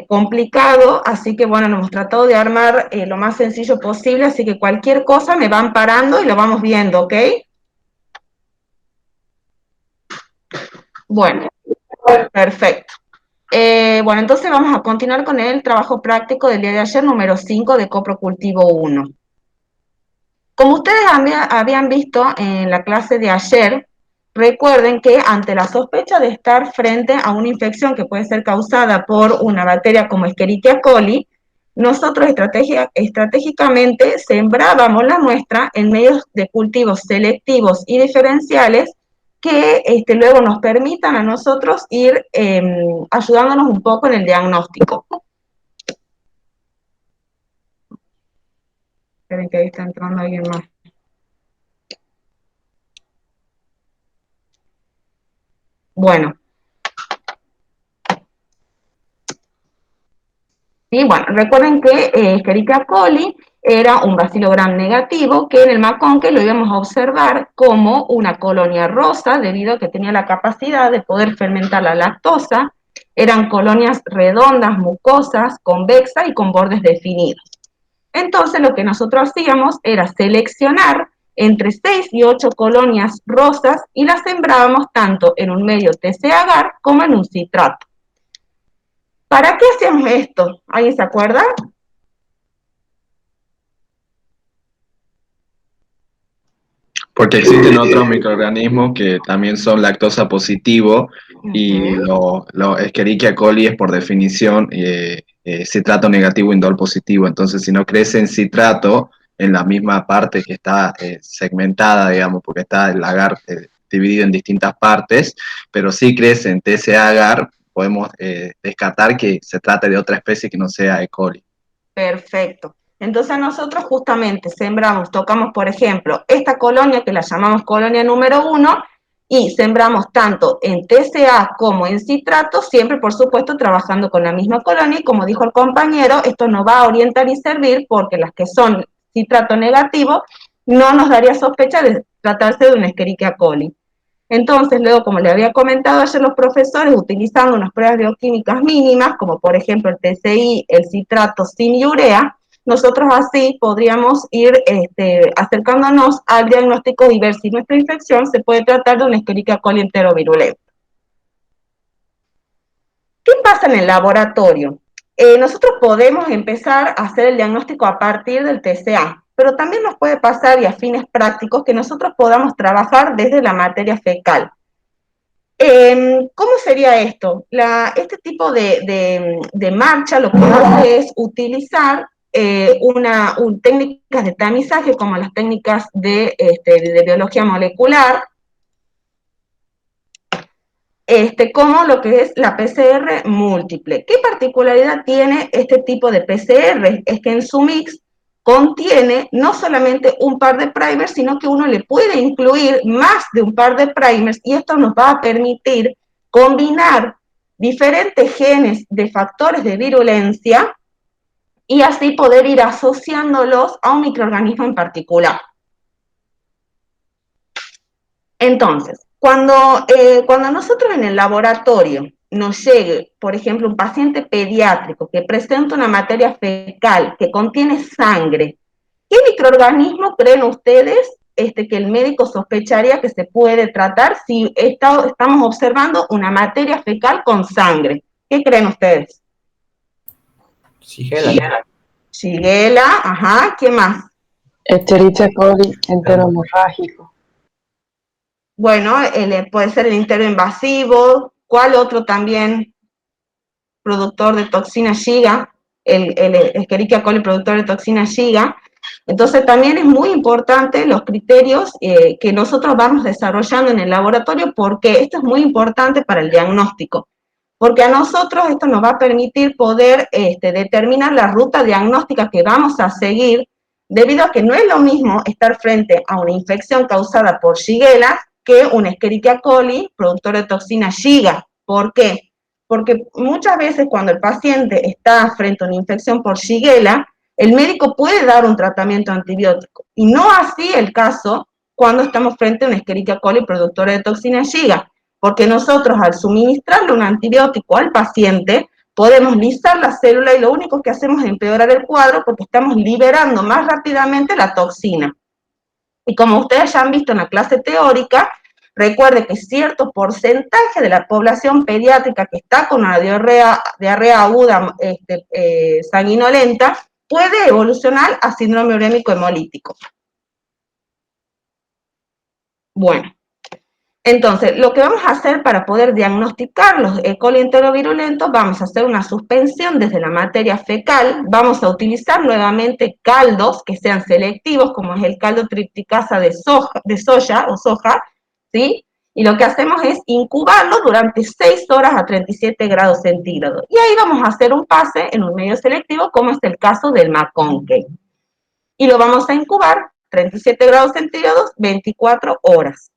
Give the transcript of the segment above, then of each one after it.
complicado, así que bueno, nos hemos tratado de armar lo más sencillo posible, así que cualquier cosa me van parando y lo vamos viendo, ¿ok? Bueno, perfecto. Bueno, entonces vamos a continuar con el trabajo práctico del día de ayer, número 5 de coprocultivo 1. Como ustedes habían visto en la clase de ayer, recuerden que ante la sospecha de estar frente a una infección que puede ser causada por una bacteria como Escherichia coli, nosotros estratégicamente sembrábamos la muestra en medios de cultivos selectivos y diferenciales que luego nos permitan a nosotros ir ayudándonos un poco en el diagnóstico. Esperen que ahí está entrando alguien más. Bueno. Sí, bueno, recuerden que Escherichia coli era un bacilo gram negativo que en el McConkey lo íbamos a observar como una colonia rosa debido a que tenía la capacidad de poder fermentar la lactosa. Eran colonias redondas, mucosas, convexas y con bordes definidos. Entonces lo que nosotros hacíamos era seleccionar entre 6 y 8 colonias rosas y las sembrábamos tanto en un medio TC-agar como en un citrato. ¿Para qué hacíamos esto? ¿Alguien se acuerda? Porque existen otros microorganismos que también son lactosa positivo y lo Escherichia coli es por definición citrato negativo indol positivo. Entonces, si no crece en citrato, en la misma parte que está segmentada, digamos, porque está el agar dividido en distintas partes, pero sí crece en TCA agar, podemos descartar que se trate de otra especie que no sea E. coli. Perfecto. Entonces nosotros justamente sembramos, tocamos por ejemplo esta colonia que la llamamos colonia número 1 y sembramos tanto en TCA como en citrato, siempre por supuesto trabajando con la misma colonia y como dijo el compañero, esto nos va a orientar y servir porque las que son citrato negativo no nos daría sospecha de tratarse de una Escherichia coli. Entonces, luego, como le había comentado ayer los profesores, utilizando unas pruebas bioquímicas mínimas, como por ejemplo el TCI, el citrato sin urea, nosotros así podríamos ir acercándonos al diagnóstico de ver si nuestra infección se puede tratar de una Escherichia coli enterovirulenta. ¿Qué pasa en el laboratorio? Nosotros podemos empezar a hacer el diagnóstico a partir del TCA, pero también nos puede pasar, y a fines prácticos, que nosotros podamos trabajar desde la materia fecal. ¿Cómo sería esto? Este tipo de marcha lo que hace es utilizar técnicas de tamizaje como las técnicas de biología molecular, como lo que es la PCR múltiple. ¿Qué particularidad tiene este tipo de PCR? Es que en su mix contiene no solamente un par de primers, sino que uno le puede incluir más de un par de primers y esto nos va a permitir combinar diferentes genes de factores de virulencia y así poder ir asociándolos a un microorganismo en particular. Entonces, cuando nosotros en el laboratorio nos llegue, por ejemplo, un paciente pediátrico que presenta una materia fecal que contiene sangre, ¿qué microorganismo creen ustedes que el médico sospecharía que se puede tratar si estamos observando una materia fecal con sangre? ¿Qué creen ustedes? Shigella. Shigella, ajá, ¿qué más? Escherichia coli enterohemorrágico. Bueno, puede ser el interoinvasivo. ¿Cuál otro también productor de toxina Shiga? El Escherichia coli productor de toxina Shiga. Entonces también es muy importante los criterios que nosotros vamos desarrollando en el laboratorio porque esto es muy importante para el diagnóstico. Porque a nosotros esto nos va a permitir poder determinar la ruta diagnóstica que vamos a seguir debido a que no es lo mismo estar frente a una infección causada por Shigella que una Escherichia coli productor de toxina Shiga. ¿Por qué? Porque muchas veces cuando el paciente está frente a una infección por Shigella, el médico puede dar un tratamiento antibiótico, y no así el caso cuando estamos frente a una Escherichia coli productora de toxina Shiga, porque nosotros al suministrarle un antibiótico al paciente, podemos lisar la célula y lo único que hacemos es empeorar el cuadro porque estamos liberando más rápidamente la toxina. Y como ustedes ya han visto en la clase teórica, recuerde que cierto porcentaje de la población pediátrica que está con una diarrea aguda sanguinolenta puede evolucionar a síndrome urémico hemolítico. Bueno, entonces, lo que vamos a hacer para poder diagnosticar los E. coli enterovirulentos, vamos a hacer una suspensión desde la materia fecal, vamos a utilizar nuevamente caldos que sean selectivos, como es el caldo tripticasa de soja, ¿sí? Y lo que hacemos es incubarlo durante 6 horas a 37 grados centígrados. Y ahí vamos a hacer un pase en un medio selectivo, como es el caso del McConkey. Y lo vamos a incubar 37 grados centígrados, 24 horas.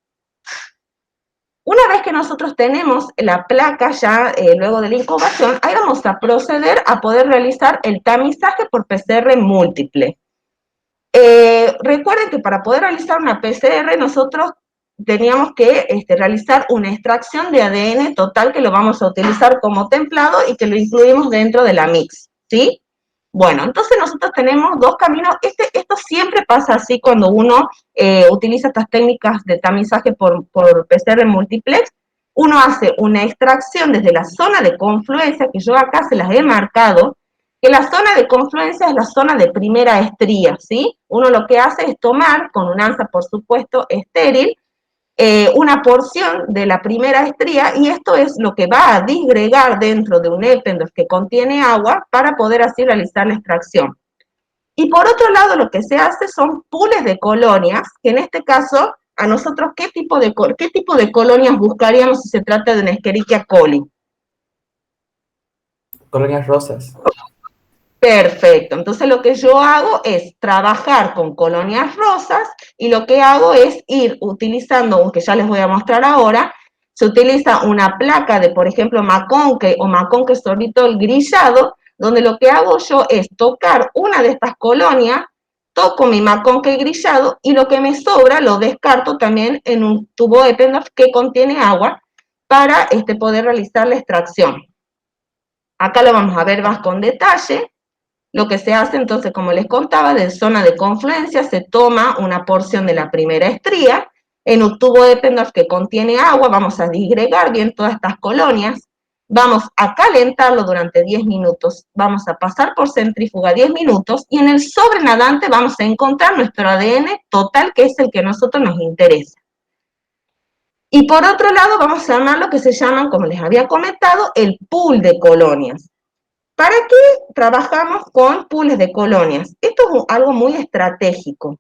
Una vez que nosotros tenemos la placa ya luego de la incubación, ahí vamos a proceder a poder realizar el tamizaje por PCR múltiple. Recuerden que para poder realizar una PCR nosotros teníamos que realizar una extracción de ADN total que lo vamos a utilizar como templado y que lo incluimos dentro de la mix, ¿sí? Bueno, entonces nosotros tenemos dos caminos. Esto siempre pasa así cuando uno utiliza estas técnicas de tamizaje por PCR multiplex. Uno hace una extracción desde la zona de confluencia, que yo acá se las he marcado, que la zona de confluencia es la zona de primera estría, ¿sí? Uno lo que hace es tomar, con un anza, por supuesto, estéril, una porción de la primera estría, y esto es lo que va a disgregar dentro de un Eppendorf que contiene agua para poder así realizar la extracción. Y por otro lado, lo que se hace son pools de colonias, que en este caso, a nosotros, ¿qué tipo de colonias buscaríamos si se trata de una Escherichia coli? Colonias rosas. Perfecto, entonces lo que yo hago es trabajar con colonias rosas y lo que hago es ir utilizando, aunque ya les voy a mostrar ahora, se utiliza una placa de, por ejemplo, McConkey o McConkey sorbitol grillado, donde lo que hago yo es tocar una de estas colonias, toco mi McConkey grillado y lo que me sobra lo descarto también en un tubo Eppendorf que contiene agua para poder realizar la extracción. Acá lo vamos a ver más con detalle. Lo que se hace entonces, como les contaba, de zona de confluencia se toma una porción de la primera estría, en un tubo de Eppendorf que contiene agua, vamos a disgregar bien todas estas colonias, vamos a calentarlo durante 10 minutos, vamos a pasar por centrífuga 10 minutos, y en el sobrenadante vamos a encontrar nuestro ADN total, que es el que a nosotros nos interesa. Y por otro lado vamos a armar lo que se llaman, como les había comentado, el pool de colonias. ¿Para qué trabajamos con pools de colonias? Esto es algo muy estratégico,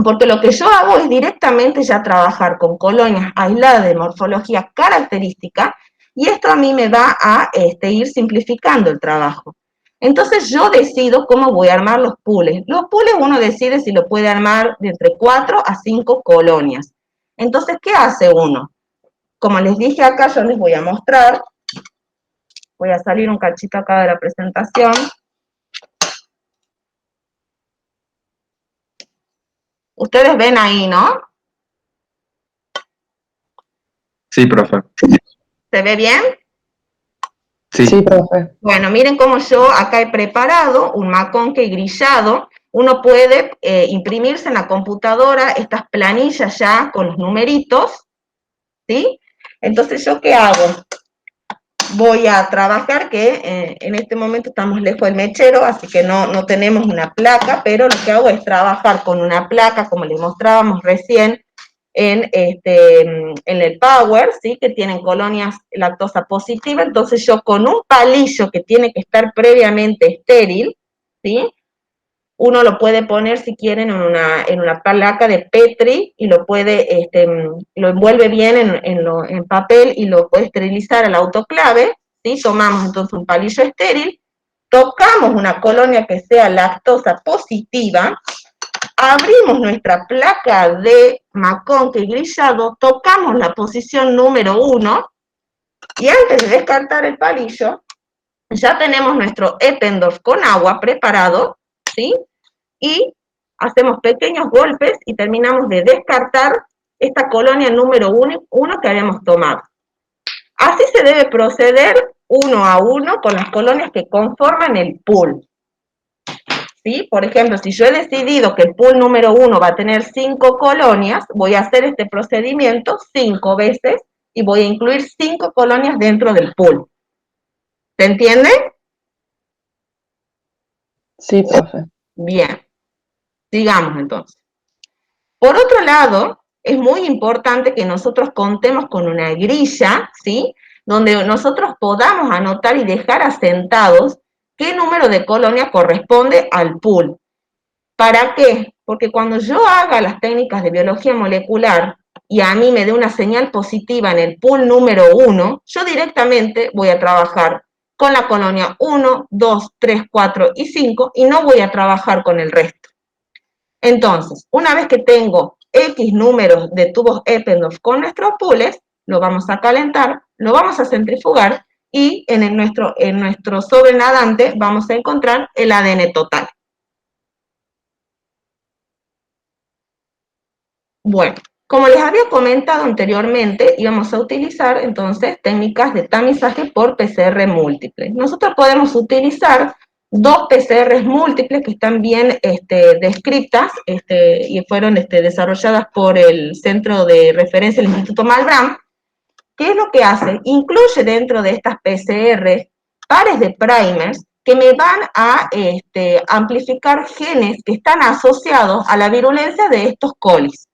porque lo que yo hago es directamente ya trabajar con colonias aisladas de morfología característica, y esto a mí me va a ir simplificando el trabajo. Entonces yo decido cómo voy a armar los pools. Los pools uno decide si lo puede armar de entre 4 a 5 colonias. Entonces, ¿qué hace uno? Como les dije acá, yo les voy a mostrar. Voy a salir un cachito acá de la presentación. Ustedes ven ahí, ¿no? Sí, profe. ¿Se ve bien? Sí. Sí, profe. Bueno, miren cómo yo acá he preparado un McConkey grillado. Uno puede imprimirse en la computadora estas planillas ya con los numeritos, ¿sí? Entonces, ¿yo qué hago? Voy a trabajar, que en este momento estamos lejos del mechero, así que no tenemos una placa, pero lo que hago es trabajar con una placa, como les mostrábamos recién, en el Power, ¿sí? Que tienen colonias lactosa positiva. Entonces yo con un palillo que tiene que estar previamente estéril, ¿sí? Uno lo puede poner, si quieren, en una placa de Petri y lo puede, lo envuelve bien en papel y lo puede esterilizar al autoclave, ¿sí? Tomamos entonces un palillo estéril, tocamos una colonia que sea lactosa positiva, abrimos nuestra placa de McConkey grillado, tocamos la posición número 1 y antes de descartar el palillo, ya tenemos nuestro Eppendorf con agua preparado, ¿sí? Y hacemos pequeños golpes y terminamos de descartar esta colonia número 1 que habíamos tomado. Así se debe proceder uno a uno con las colonias que conforman el pool. ¿Sí? Por ejemplo, si yo he decidido que el pool número 1 va a tener 5 colonias, voy a hacer este procedimiento 5 veces y voy a incluir 5 colonias dentro del pool. ¿Se entiende? Sí, profe. Bien, sigamos entonces. Por otro lado, es muy importante que nosotros contemos con una grilla, ¿sí? Donde nosotros podamos anotar y dejar asentados qué número de colonia corresponde al pool. ¿Para qué? Porque cuando yo haga las técnicas de biología molecular y a mí me dé una señal positiva en el pool número 1, yo directamente voy a trabajar con la colonia 1, 2, 3, 4 y 5 y no voy a trabajar con el resto. Entonces, una vez que tengo X números de tubos Eppendorf con nuestros pools, lo vamos a calentar, lo vamos a centrifugar y en nuestro sobrenadante vamos a encontrar el ADN total. Bueno, como les había comentado anteriormente, íbamos a utilizar entonces técnicas de tamizaje por PCR múltiple. Nosotros podemos utilizar 2 PCRs múltiples que están bien descritas y fueron desarrolladas por el Centro de Referencia del Instituto Malbrán. ¿Qué es lo que hace? Incluye dentro de estas PCR pares de primers que me van a amplificar genes que están asociados a la virulencia de estos colis.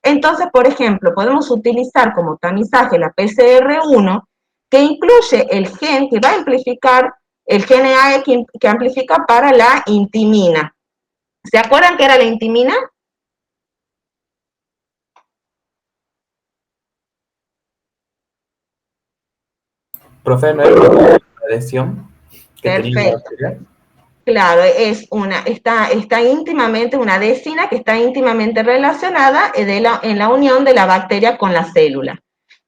Entonces, por ejemplo, podemos utilizar como tamizaje la PCR1, que incluye el gen que va a amplificar, el GNAE que amplifica para la intimina. ¿Se acuerdan qué era la intimina? Profe, ¿no es la adhesión que tenía la Perfecto. bacteria? Claro, está íntimamente, una adhesina que está íntimamente relacionada en la unión de la bacteria con la célula.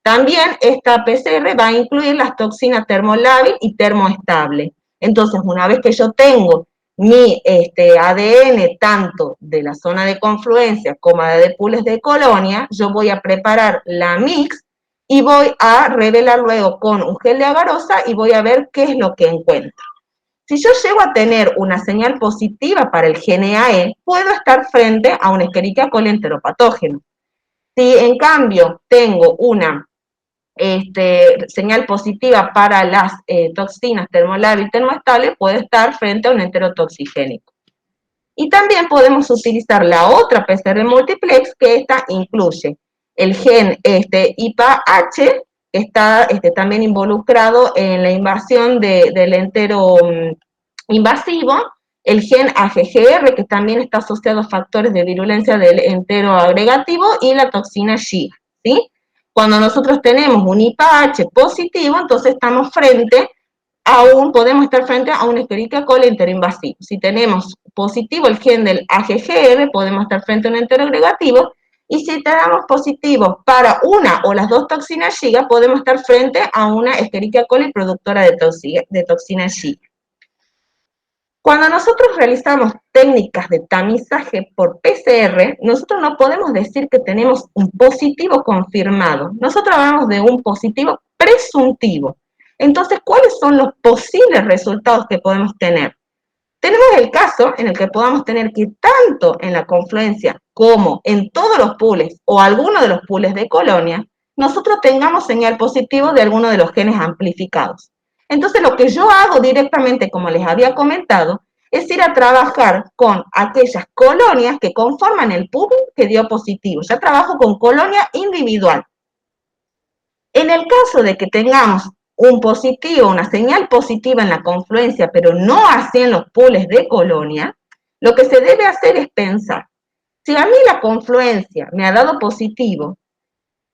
También esta PCR va a incluir las toxinas termolábil y termoestable. Entonces, una vez que yo tengo mi ADN tanto de la zona de confluencia como de pools de colonia, yo voy a preparar la mix y voy a revelar luego con un gel de agarosa y voy a ver qué es lo que encuentro. Si yo llego a tener una señal positiva para el GNAE, puedo estar frente a un Escherichia coli enteropatógeno. Si en cambio tengo una señal positiva para las toxinas termolábil y termoestable, puede estar frente a un enterotoxigénico. Y también podemos utilizar la otra PCR multiplex, que esta incluye el gen IPA-H, que está también involucrado en la invasión del entero invasivo, el gen AGGR, que también está asociado a factores de virulencia del entero agregativo, y la toxina Shiga, ¿sí? Cuando nosotros tenemos un IPA-H positivo, entonces podemos estar frente a un Escherichia coli enteroinvasivo. Si tenemos positivo el gen del AGGR, podemos estar frente a un enteroagregativo, y si tenemos positivo para una o las dos toxinas Shiga, podemos estar frente a una Escherichia coli productora de toxina Shiga. Cuando nosotros realizamos técnicas de tamizaje por PCR, nosotros no podemos decir que tenemos un positivo confirmado. Nosotros hablamos de un positivo presuntivo. Entonces, ¿cuáles son los posibles resultados que podemos tener? Tenemos el caso en el que podamos tener que tanto en la confluencia como en todos los pools o alguno de los pools de colonia, nosotros tengamos señal positivo de alguno de los genes amplificados. Entonces, lo que yo hago directamente, como les había comentado, es ir a trabajar con aquellas colonias que conforman el pool que dio positivo. Ya trabajo con colonia individual. En el caso de que tengamos un positivo, una señal positiva en la confluencia, pero no así en los pools de colonia, lo que se debe hacer es pensar, si a mí la confluencia me ha dado positivo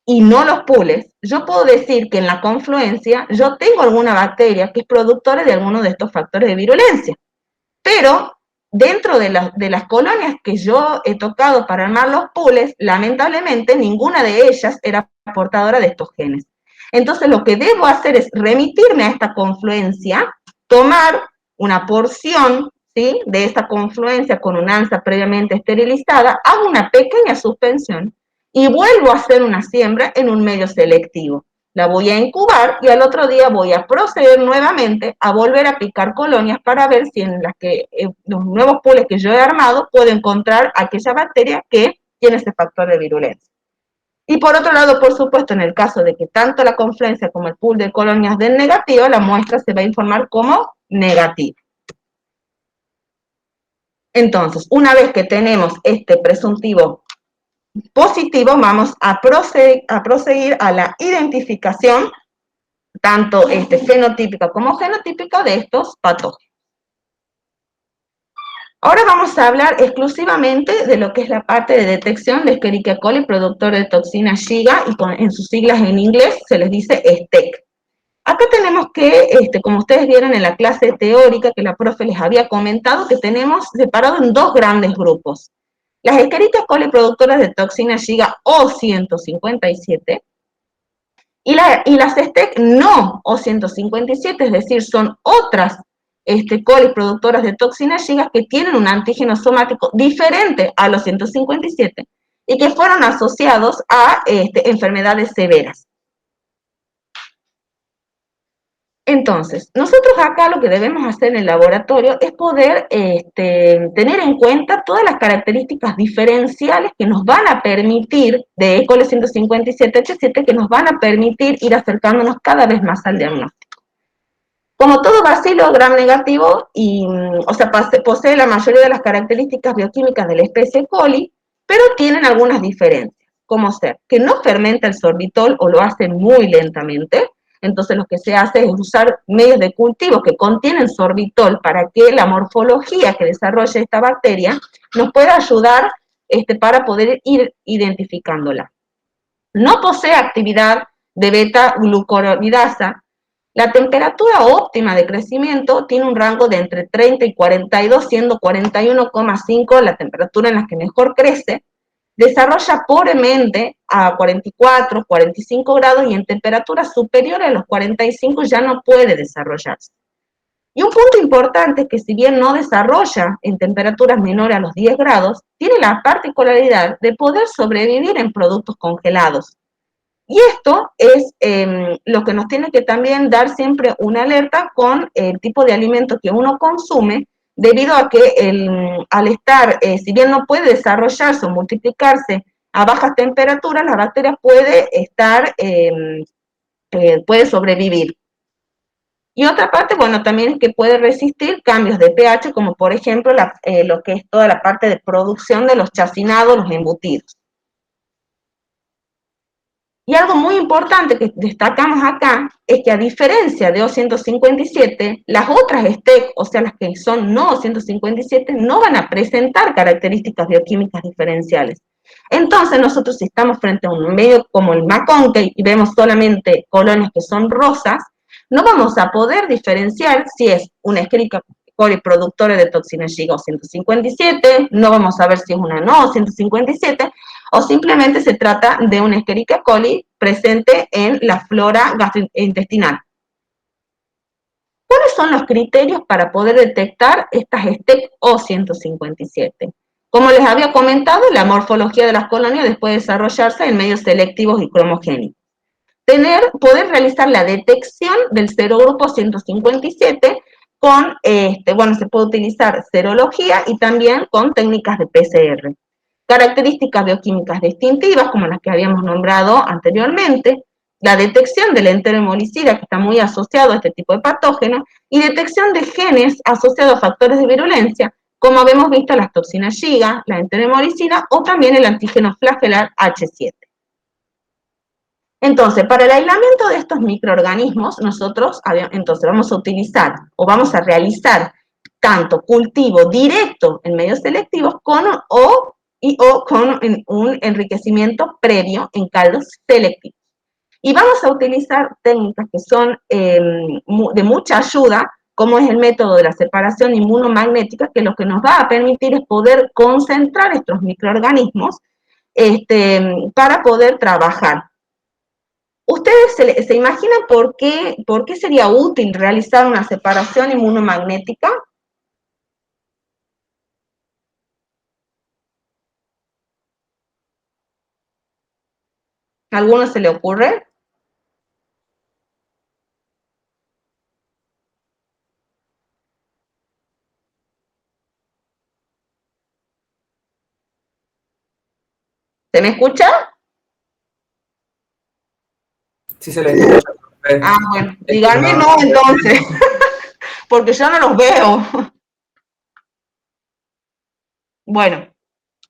y no los pools, yo puedo decir que en la confluencia yo tengo alguna bacteria que es productora de alguno de estos factores de virulencia. Pero dentro de las colonias que yo he tocado para armar los pools, lamentablemente ninguna de ellas era portadora de estos genes. Entonces lo que debo hacer es remitirme a esta confluencia, tomar una porción, ¿sí?, de esta confluencia con una ANSA previamente esterilizada, hago una pequeña suspensión y vuelvo a hacer una siembra en un medio selectivo. la voy a incubar y al otro día voy a proceder nuevamente a volver a picar colonias para ver si en los nuevos pools que yo he armado puedo encontrar aquella bacteria que tiene ese factor de virulencia. Y por otro lado, por supuesto, en el caso de que tanto la confluencia como el pool de colonias den negativo, la muestra se va a informar como negativa. Entonces, una vez que tenemos este presuntivo positivo, vamos a proseguir a la identificación tanto fenotípica como genotípica de estos patógenos. Ahora vamos a hablar exclusivamente de lo que es la parte de detección de Escherichia coli, productor de toxina Shiga, y en sus siglas en inglés se les dice STEC. Acá tenemos que, como ustedes vieron en la clase teórica que la profe les había comentado, que tenemos separado en dos grandes grupos. Las Escherichia coli productoras de toxina Shiga O157 y las STEC no O157, es decir, son otras colis productoras de toxina Shiga que tienen un antígeno somático diferente a los 157 y que fueron asociados a enfermedades severas. Entonces, nosotros acá lo que debemos hacer en el laboratorio es poder tener en cuenta todas las características diferenciales que nos van a permitir, de E. coli 157H7, que nos van a permitir ir acercándonos cada vez más al diagnóstico. Como todo bacilo gram negativo, posee la mayoría de las características bioquímicas de la especie coli, pero tienen algunas diferencias, como ser que no fermenta el sorbitol o lo hace muy lentamente. Entonces lo que se hace es usar medios de cultivo que contienen sorbitol para que la morfología que desarrolle esta bacteria nos pueda ayudar para poder ir identificándola. No posee actividad de beta-glucuronidasa. La temperatura óptima de crecimiento tiene un rango de entre 30 y 42, siendo 41,5 la temperatura en la que mejor crece. Desarrolla pobremente a 44, 45 grados y en temperaturas superiores a los 45 ya no puede desarrollarse. Y un punto importante es que si bien no desarrolla en temperaturas menores a los 10 grados, tiene la particularidad de poder sobrevivir en productos congelados. Y esto es lo que nos tiene que también dar siempre una alerta con el tipo de alimento que uno consume, debido a que al estar, si bien no puede desarrollarse o multiplicarse a bajas temperaturas, la bacteria puede puede sobrevivir. Y otra parte, bueno, también es que puede resistir cambios de pH, como por ejemplo lo que es toda la parte de producción de los chacinados, los embutidos. Y algo muy importante que destacamos acá es que a diferencia de O157, las otras STEC, o sea, las que son no O157, no van a presentar características bioquímicas diferenciales. Entonces nosotros si estamos frente a un medio como el McConkey y vemos solamente colonias que son rosas, no vamos a poder diferenciar si es una Escherichia coli productora de toxina Shiga O157, no vamos a ver si es una no O157, o simplemente se trata de una Escherichia coli presente en la flora gastrointestinal. ¿Cuáles son los criterios para poder detectar estas STEC O157? Como les había comentado, la morfología de las colonias después de desarrollarse en medios selectivos y cromogénicos. Poder realizar la detección del serogrupo 157 con, se puede utilizar serología y también con técnicas de PCR. Características bioquímicas distintivas, como las que habíamos nombrado anteriormente, la detección del enterohemolicida, que está muy asociado a este tipo de patógenos, y detección de genes asociados a factores de virulencia, como habíamos visto las toxinas Shiga, la enterohemolicina o también el antígeno flagelar H7. Entonces, para el aislamiento de estos microorganismos, nosotros vamos a utilizar o vamos a realizar tanto cultivo directo en medios selectivos con un enriquecimiento previo en caldos selectivos. Y vamos a utilizar técnicas que son de mucha ayuda, como es el método de la separación inmunomagnética, que lo que nos va a permitir es poder concentrar estos microorganismos para poder trabajar. ¿Ustedes se imaginan por qué sería útil realizar una separación inmunomagnética? ¿A alguno se le ocurre? ¿Se me escucha? Sí se le escucha. Ah, bueno, díganme no entonces, porque yo no los veo. Bueno,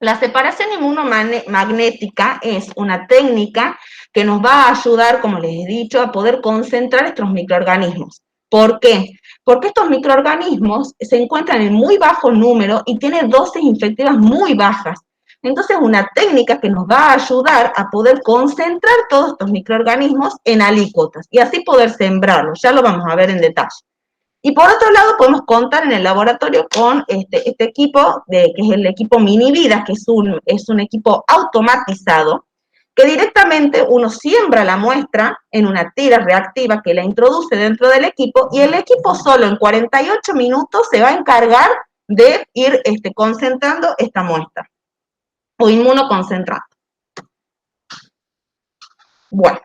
la separación inmunomagnética es una técnica que nos va a ayudar, como les he dicho, a poder concentrar estos microorganismos. ¿Por qué? Porque estos microorganismos se encuentran en muy bajo número y tienen dosis infectivas muy bajas. Entonces, una técnica que nos va a ayudar a poder concentrar todos estos microorganismos en alícuotas y así poder sembrarlos. Ya lo vamos a ver en detalle. Y por otro lado, podemos contar en el laboratorio con este equipo, que es el equipo MiniVidas, que es un equipo automatizado, que directamente uno siembra la muestra en una tira reactiva que la introduce dentro del equipo y el equipo solo en 48 minutos se va a encargar de ir concentrando esta muestra o inmunoconcentrando. Bueno,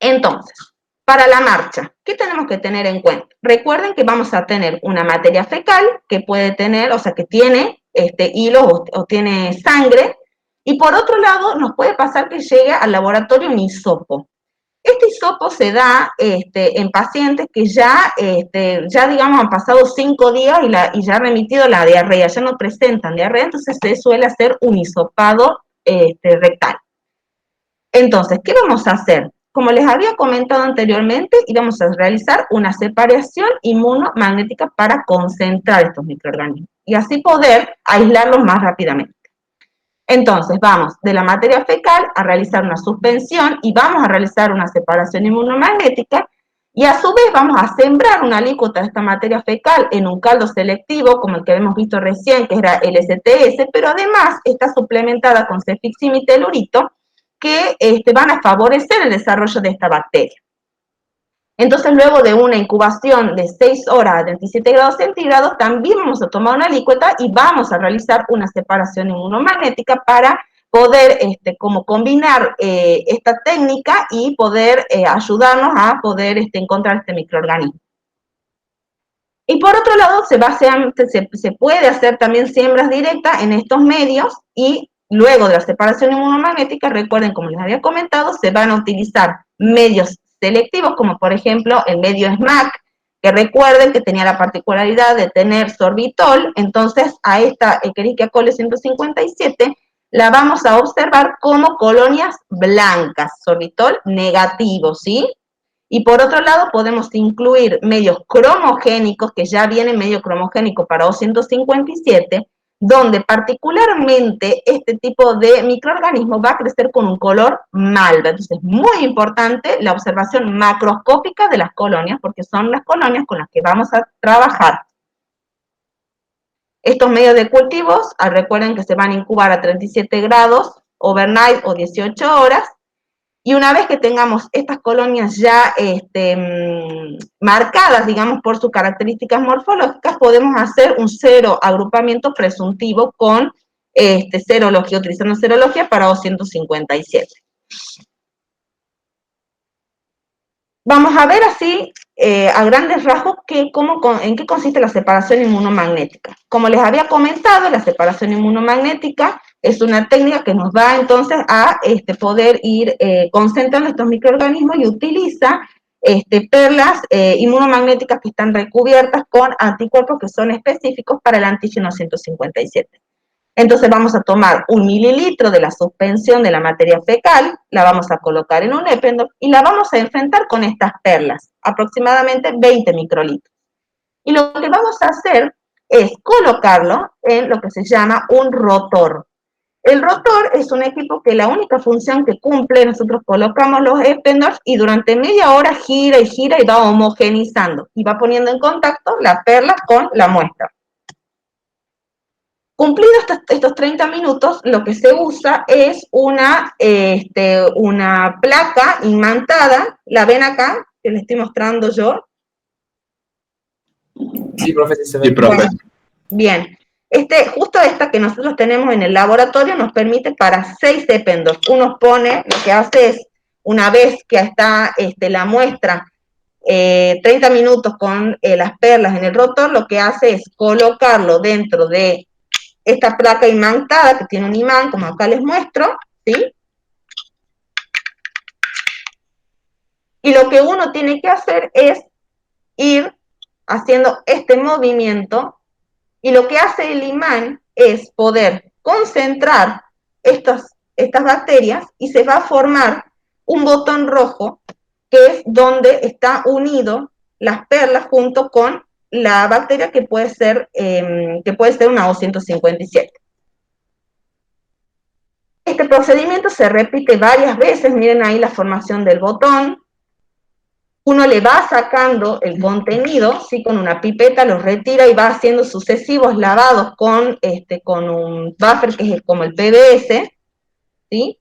entonces, para la marcha, ¿qué tenemos que tener en cuenta? Recuerden que vamos a tener una materia fecal que puede tener, o sea, que tiene hilos o tiene sangre, y por otro lado nos puede pasar que llegue al laboratorio un hisopo. Este hisopo se da en pacientes que ya digamos, han pasado 5 días y ya ha remitido la diarrea, ya no presentan diarrea, entonces se suele hacer un hisopado rectal. Entonces, ¿qué vamos a hacer? Como les había comentado anteriormente, íbamos a realizar una separación inmunomagnética para concentrar estos microorganismos y así poder aislarlos más rápidamente. Entonces, vamos de la materia fecal a realizar una suspensión y vamos a realizar una separación inmunomagnética y a su vez vamos a sembrar una alícuota de esta materia fecal en un caldo selectivo, como el que hemos visto recién, que era el STS, pero además está suplementada con cefixim y telurito, que van a favorecer el desarrollo de esta bacteria. Entonces, luego de una incubación de 6 horas a 27 grados centígrados, también vamos a tomar una alícuota y vamos a realizar una separación inmunomagnética para poder como combinar esta técnica y poder ayudarnos a poder encontrar este microorganismo. Y por otro lado, se puede hacer también siembras directas en estos medios y luego de la separación inmunomagnética, recuerden, como les había comentado, se van a utilizar medios selectivos, como por ejemplo el medio SMAC, que recuerden que tenía la particularidad de tener sorbitol, entonces a esta Escherichia coli 157 la vamos a observar como colonias blancas, sorbitol negativo, ¿sí? Y por otro lado, podemos incluir medios cromogénicos, que ya viene medio cromogénico para O157, donde particularmente este tipo de microorganismo va a crecer con un color malva. Entonces, es muy importante la observación macroscópica de las colonias, porque son las colonias con las que vamos a trabajar. Estos medios de cultivos, recuerden que se van a incubar a 37 grados, overnight o 18 horas, y una vez que tengamos estas colonias ya marcadas, digamos, por sus características morfológicas, podemos hacer un cero agrupamiento presuntivo con serología, utilizando serología para O157. Vamos a ver así, a grandes rasgos, en qué consiste la separación inmunomagnética. Como les había comentado, la separación inmunomagnética es una técnica que nos va entonces a poder ir concentrando estos microorganismos y utiliza perlas inmunomagnéticas que están recubiertas con anticuerpos que son específicos para el antígeno 157. Entonces vamos a tomar 1 mililitro de la suspensión de la materia fecal, la vamos a colocar en un Eppendorf y la vamos a enfrentar con estas perlas, aproximadamente 20 microlitros. Y lo que vamos a hacer es colocarlo en lo que se llama un rotor. El rotor es un equipo que la única función que cumple, nosotros colocamos los Eppendorf y durante media hora gira y va homogenizando y va poniendo en contacto la perla con la muestra. Cumplidos estos 30 minutos, lo que se usa es una placa imantada, la ven acá, que les estoy mostrando yo. Sí, profe, sí se ve. Sí, profe. Bueno, bien, justo esta que nosotros tenemos en el laboratorio nos permite para 6 Eppendorf. Uno pone, lo que hace es, una vez que está la muestra 30 minutos con las perlas en el rotor, lo que hace es colocarlo dentro de esta placa imantada que tiene un imán, como acá les muestro, ¿sí? Y lo que uno tiene que hacer es ir haciendo este movimiento, y lo que hace el imán es poder concentrar estas bacterias y se va a formar un botón rojo que es donde está unido las perlas junto con la bacteria que puede ser una O157. Este procedimiento se repite varias veces, miren ahí la formación del botón. Uno le va sacando el contenido, ¿sí? Con una pipeta lo retira y va haciendo sucesivos lavados con un buffer que es como el PVS, ¿sí?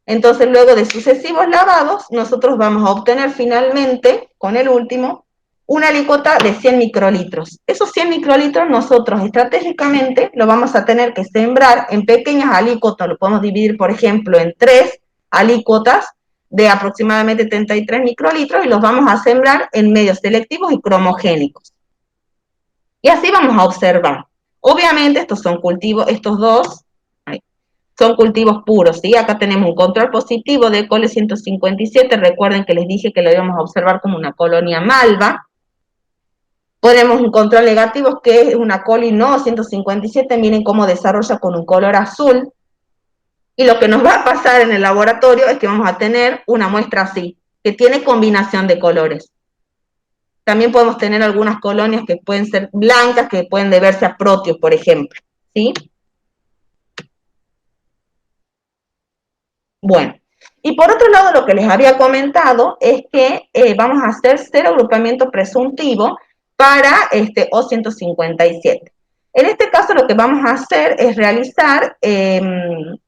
Entonces, luego de sucesivos lavados, nosotros vamos a obtener finalmente, con el último, una alícuota de 100 microlitros. Esos 100 microlitros nosotros estratégicamente lo vamos a tener que sembrar en pequeñas alícuotas, lo podemos dividir, por ejemplo, en 3 alícuotas de aproximadamente 33 microlitros y los vamos a sembrar en medios selectivos y cromogénicos. Y así vamos a observar. Obviamente estos son cultivos, estos dos son cultivos puros, ¿sí? Acá tenemos un control positivo de coli 157, recuerden que les dije que lo íbamos a observar como una colonia malva. Ponemos un control negativo que es una coli no 157, miren cómo desarrolla con un color azul. Y lo que nos va a pasar en el laboratorio es que vamos a tener una muestra así, que tiene combinación de colores. También podemos tener algunas colonias que pueden ser blancas, que pueden deberse a protios, por ejemplo, ¿sí? Bueno, y por otro lado, lo que les había comentado es que vamos a hacer 0 agrupamiento presuntivo para O157. En este caso, lo que vamos a hacer es realizar el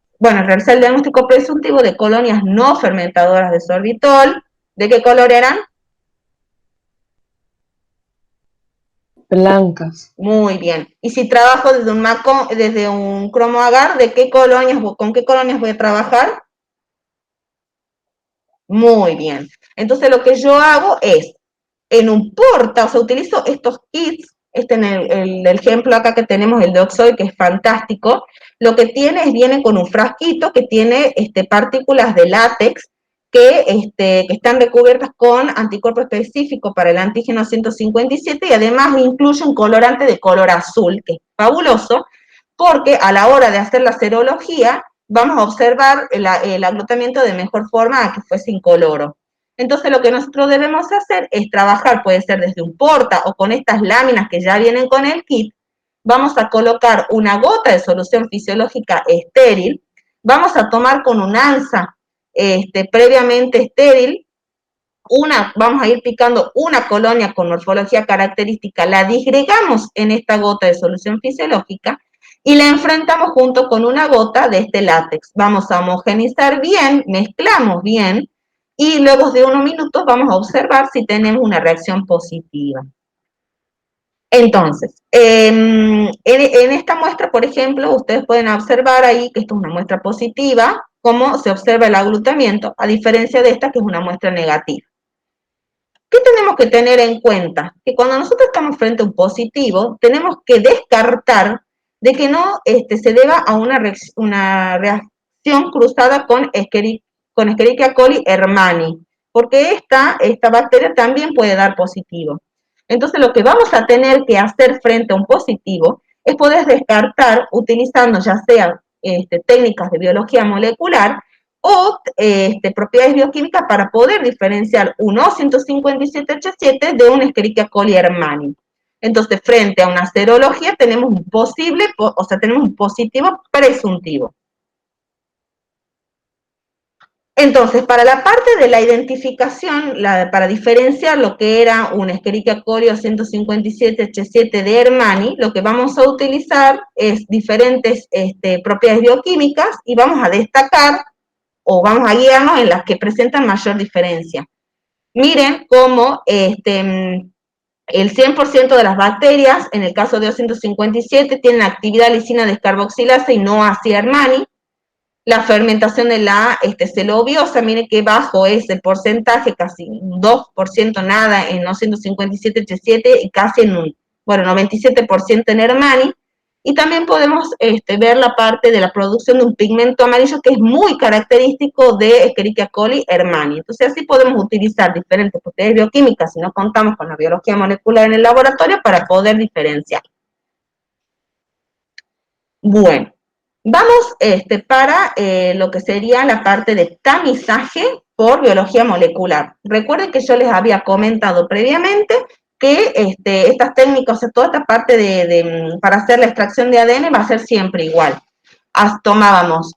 diagnóstico presuntivo de colonias no fermentadoras de sorbitol. ¿De qué color eran? Blancas. Muy bien. Y si trabajo desde un cromoagar, ¿con qué colonias voy a trabajar? Muy bien. Entonces lo que yo hago es, en un porta, o sea, utilizo estos kits, en el ejemplo acá que tenemos, el de Oxoid, que es fantástico, lo que tiene es, viene con un frasquito que tiene partículas de látex que están recubiertas con anticuerpo específico para el antígeno 157 y además incluye un colorante de color azul, que es fabuloso, porque a la hora de hacer la serología vamos a observar el agrupamiento de mejor forma a que fuese incoloro. Entonces lo que nosotros debemos hacer es trabajar, puede ser desde un porta o con estas láminas que ya vienen con el kit. Vamos a colocar una gota de solución fisiológica estéril, vamos a tomar con un ansa previamente estéril, vamos a ir picando una colonia con morfología característica, la disgregamos en esta gota de solución fisiológica y la enfrentamos junto con una gota de este látex. Vamos a homogenizar bien, mezclamos bien, y luego de unos minutos vamos a observar si tenemos una reacción positiva. Entonces, en esta muestra, por ejemplo, ustedes pueden observar ahí que esto es una muestra positiva, cómo se observa el agrupamiento, a diferencia de esta que es una muestra negativa. ¿Qué tenemos que tener en cuenta? Que cuando nosotros estamos frente a un positivo, tenemos que descartar de que no se deba a una reacción cruzada con Escherichia coli hermani, porque esta bacteria también puede dar positivo. Entonces, lo que vamos a tener que hacer frente a un positivo es poder descartar utilizando ya sea técnicas de biología molecular o propiedades bioquímicas para poder diferenciar un O157H7 de un Escherichia coli hermani. Entonces, frente a una serología tenemos un tenemos un positivo presuntivo. Entonces, para la parte de la identificación, para diferenciar lo que era un Escherichia coli O157H7 de hermani, lo que vamos a utilizar es diferentes propiedades bioquímicas y vamos a destacar o vamos a guiarnos en las que presentan mayor diferencia. Miren cómo el 100% de las bacterias, en el caso de O157, tienen actividad lisina descarboxilasa y no hacia hermani. La fermentación de la celobiosa, miren qué bajo es el porcentaje, casi un 2% nada en O157H7 y casi en 97% en hermani. y también podemos ver la parte de la producción de un pigmento amarillo que es muy característico de Escherichia coli hermani. Entonces así podemos utilizar diferentes propiedades bioquímicas si no contamos con la biología molecular en el laboratorio para poder diferenciar. Bueno, vamos para lo que sería la parte de tamizaje por biología molecular. Recuerden que yo les había comentado previamente que estas técnicas, o sea, toda esta parte para hacer la extracción de ADN va a ser siempre igual. Tomábamos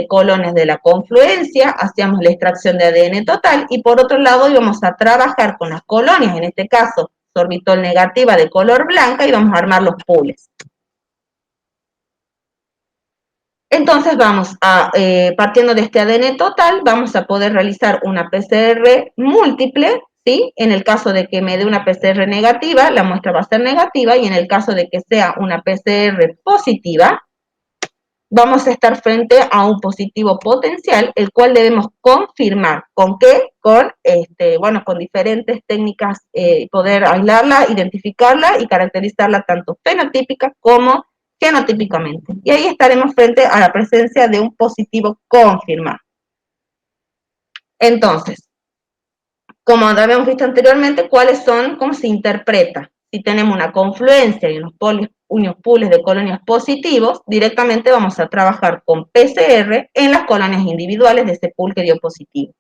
colones de la confluencia, hacíamos la extracción de ADN total y por otro lado íbamos a trabajar con las colonias, en este caso sorbitol negativa de color blanca, y vamos a armar los pools. Entonces vamos a, partiendo de este ADN total, vamos a poder realizar una PCR múltiple, ¿sí? En el caso de que me dé una PCR negativa, la muestra va a ser negativa, y en el caso de que sea una PCR positiva, vamos a estar frente a un positivo potencial, el cual debemos confirmar. ¿Con qué? Con, con diferentes técnicas, poder aislarla, identificarla y caracterizarla tanto fenotípica como genotípicamente. Y ahí estaremos frente a la presencia de un positivo confirmado. Entonces, como habíamos visto anteriormente, cómo se interpreta. Si tenemos una confluencia y unos pools de colonias positivos, directamente vamos a trabajar con PCR en las colonias individuales de ese pool que dio positivo.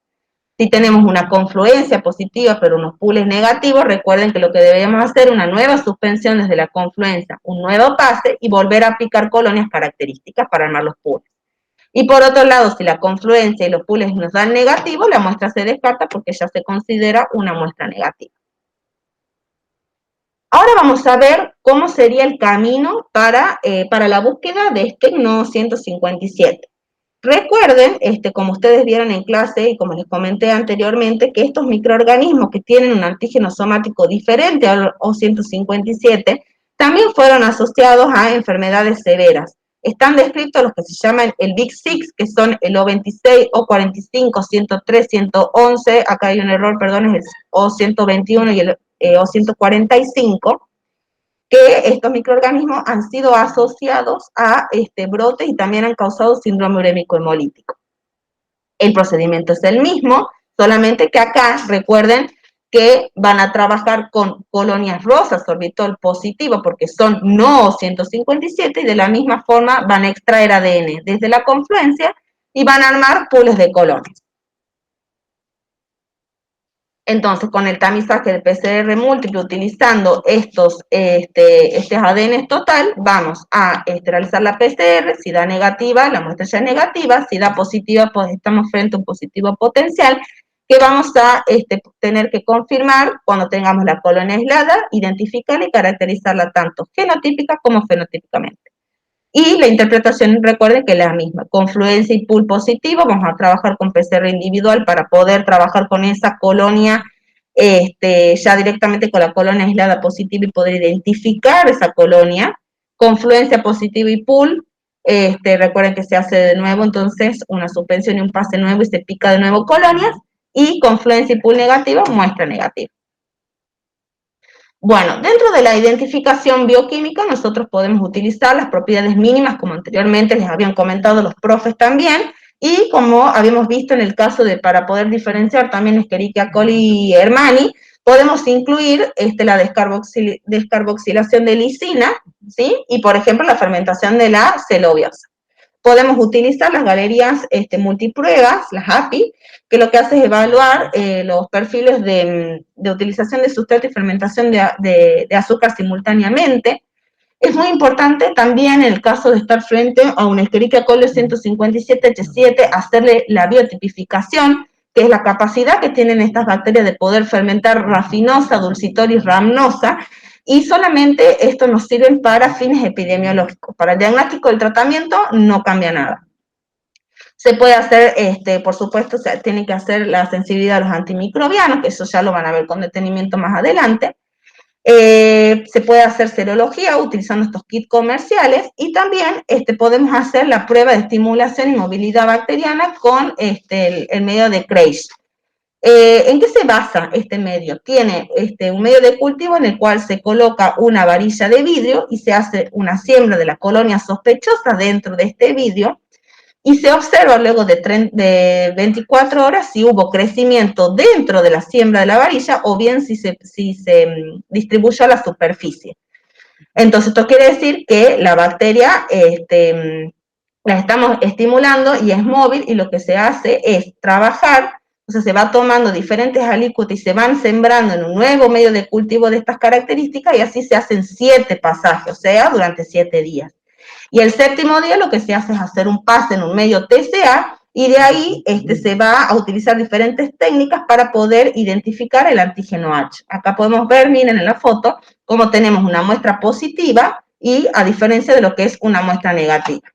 Si tenemos una confluencia positiva pero unos pools negativos, recuerden que lo que debemos hacer es una nueva suspensión desde la confluencia, un nuevo pase y volver a aplicar colonias características para armar los pools. Y por otro lado, si la confluencia y los pools nos dan negativo, la muestra se descarta porque ya se considera una muestra negativa. Ahora vamos a ver cómo sería el camino para la búsqueda de este nodo 157. Recuerden, como ustedes vieron en clase y como les comenté anteriormente, que estos microorganismos que tienen un antígeno somático diferente al O157 también fueron asociados a enfermedades severas. Están descritos los que se llaman el Big Six, que son el O26, O45, 103, 111, acá hay un error, perdón, es el O121 y el O145, que estos microorganismos han sido asociados a brotes y también han causado síndrome urémico hemolítico. El procedimiento es el mismo, solamente que acá, recuerden que van a trabajar con colonias rosas, sorbitol positivo, porque son no 157, y de la misma forma van a extraer ADN desde la confluencia y van a armar pools de colonias. Entonces, con el tamizaje del PCR múltiple, utilizando estos ADN total, vamos a realizar la PCR. Si da negativa, la muestra ya es negativa. Si da positiva, pues estamos frente a un positivo potencial, que vamos a tener que confirmar cuando tengamos la colonia aislada, identificarla y caracterizarla tanto genotípica como fenotípicamente. Y la interpretación, recuerden que es la misma, confluencia y pool positivo, vamos a trabajar con PCR individual para poder trabajar con esa colonia, ya directamente con la colonia aislada positiva y poder identificar esa colonia. Confluencia positiva y pool, recuerden que se hace de nuevo, entonces una suspensión y un pase nuevo y se pica de nuevo colonias, y confluencia y pool negativa, muestra negativa. Bueno, dentro de la identificación bioquímica nosotros podemos utilizar las propiedades mínimas, como anteriormente les habían comentado los profes también, y como habíamos visto en el caso de, para poder diferenciar también Escherichia coli hermani, podemos incluir la descarboxilación de lisina, ¿sí? Y por ejemplo la fermentación de la celobiosa. Podemos utilizar las galerías multipruebas, las API, que lo que hace es evaluar los perfiles de utilización de sustrato y fermentación de azúcar simultáneamente. Es muy importante también en el caso de estar frente a un Escherichia coli 157H7, hacerle la biotipificación, que es la capacidad que tienen estas bacterias de poder fermentar rafinosa, dulcitoris, rhamnosa, y solamente esto nos sirve para fines epidemiológicos. Para el diagnóstico del tratamiento no cambia nada. Se puede hacer, por supuesto, se tiene que hacer la sensibilidad a los antimicrobianos, que eso ya lo van a ver con detenimiento más adelante. Se puede hacer serología utilizando estos kits comerciales, y también podemos hacer la prueba de estimulación y movilidad bacteriana con el medio de Kreisch. ¿En qué se basa este medio? Tiene un medio de cultivo en el cual se coloca una varilla de vidrio y se hace una siembra de la colonia sospechosa dentro de este vidrio y se observa luego de 24 horas si hubo crecimiento dentro de la siembra de la varilla o bien si se distribuyó a la superficie. Entonces, esto quiere decir que la bacteria la estamos estimulando y es móvil y lo que se hace es trabajar, o sea, se va tomando diferentes alícuotas y se van sembrando en un nuevo medio de cultivo de estas características y así se hacen 7 pasajes, o sea, durante 7 días. Y el séptimo día lo que se hace es hacer un pase en un medio TCA y de ahí se va a utilizar diferentes técnicas para poder identificar el antígeno H. Acá podemos ver, miren en la foto, cómo tenemos una muestra positiva y a diferencia de lo que es una muestra negativa.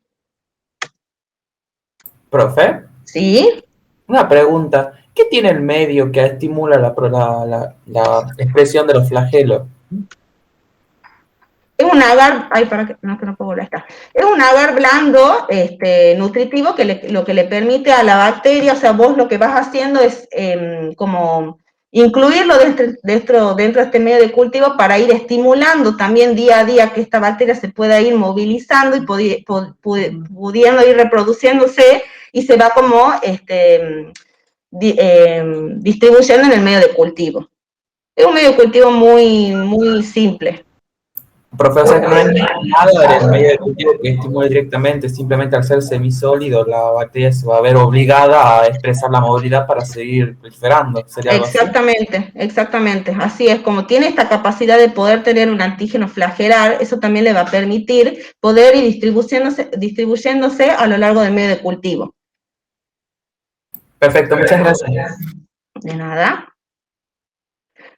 Profe, ¿Sí? una pregunta. ¿Qué tiene el medio que estimula la expresión de los flagelos? Es un agar, ay, para que no puedo volver a estar. Es un agar blando, nutritivo, que lo que le permite a la bacteria, o sea, vos lo que vas haciendo es como incluirlo dentro de este medio de cultivo para ir estimulando también día a día que esta bacteria se pueda ir movilizando y pudiendo ir reproduciéndose y se va como distribuyendo en el medio de cultivo. Es un medio de cultivo muy, muy simple. Profe, o sea que no hay nada en el medio de cultivo que estimule directamente, simplemente al ser semisólido la bacteria se va a ver obligada a expresar la movilidad para seguir proliferando. ¿Sería algo así? Exactamente, exactamente. Así es, como tiene esta capacidad de poder tener un antígeno flagelar, eso también le va a permitir poder ir distribuyéndose a lo largo del medio de cultivo. Perfecto, muchas gracias. De nada.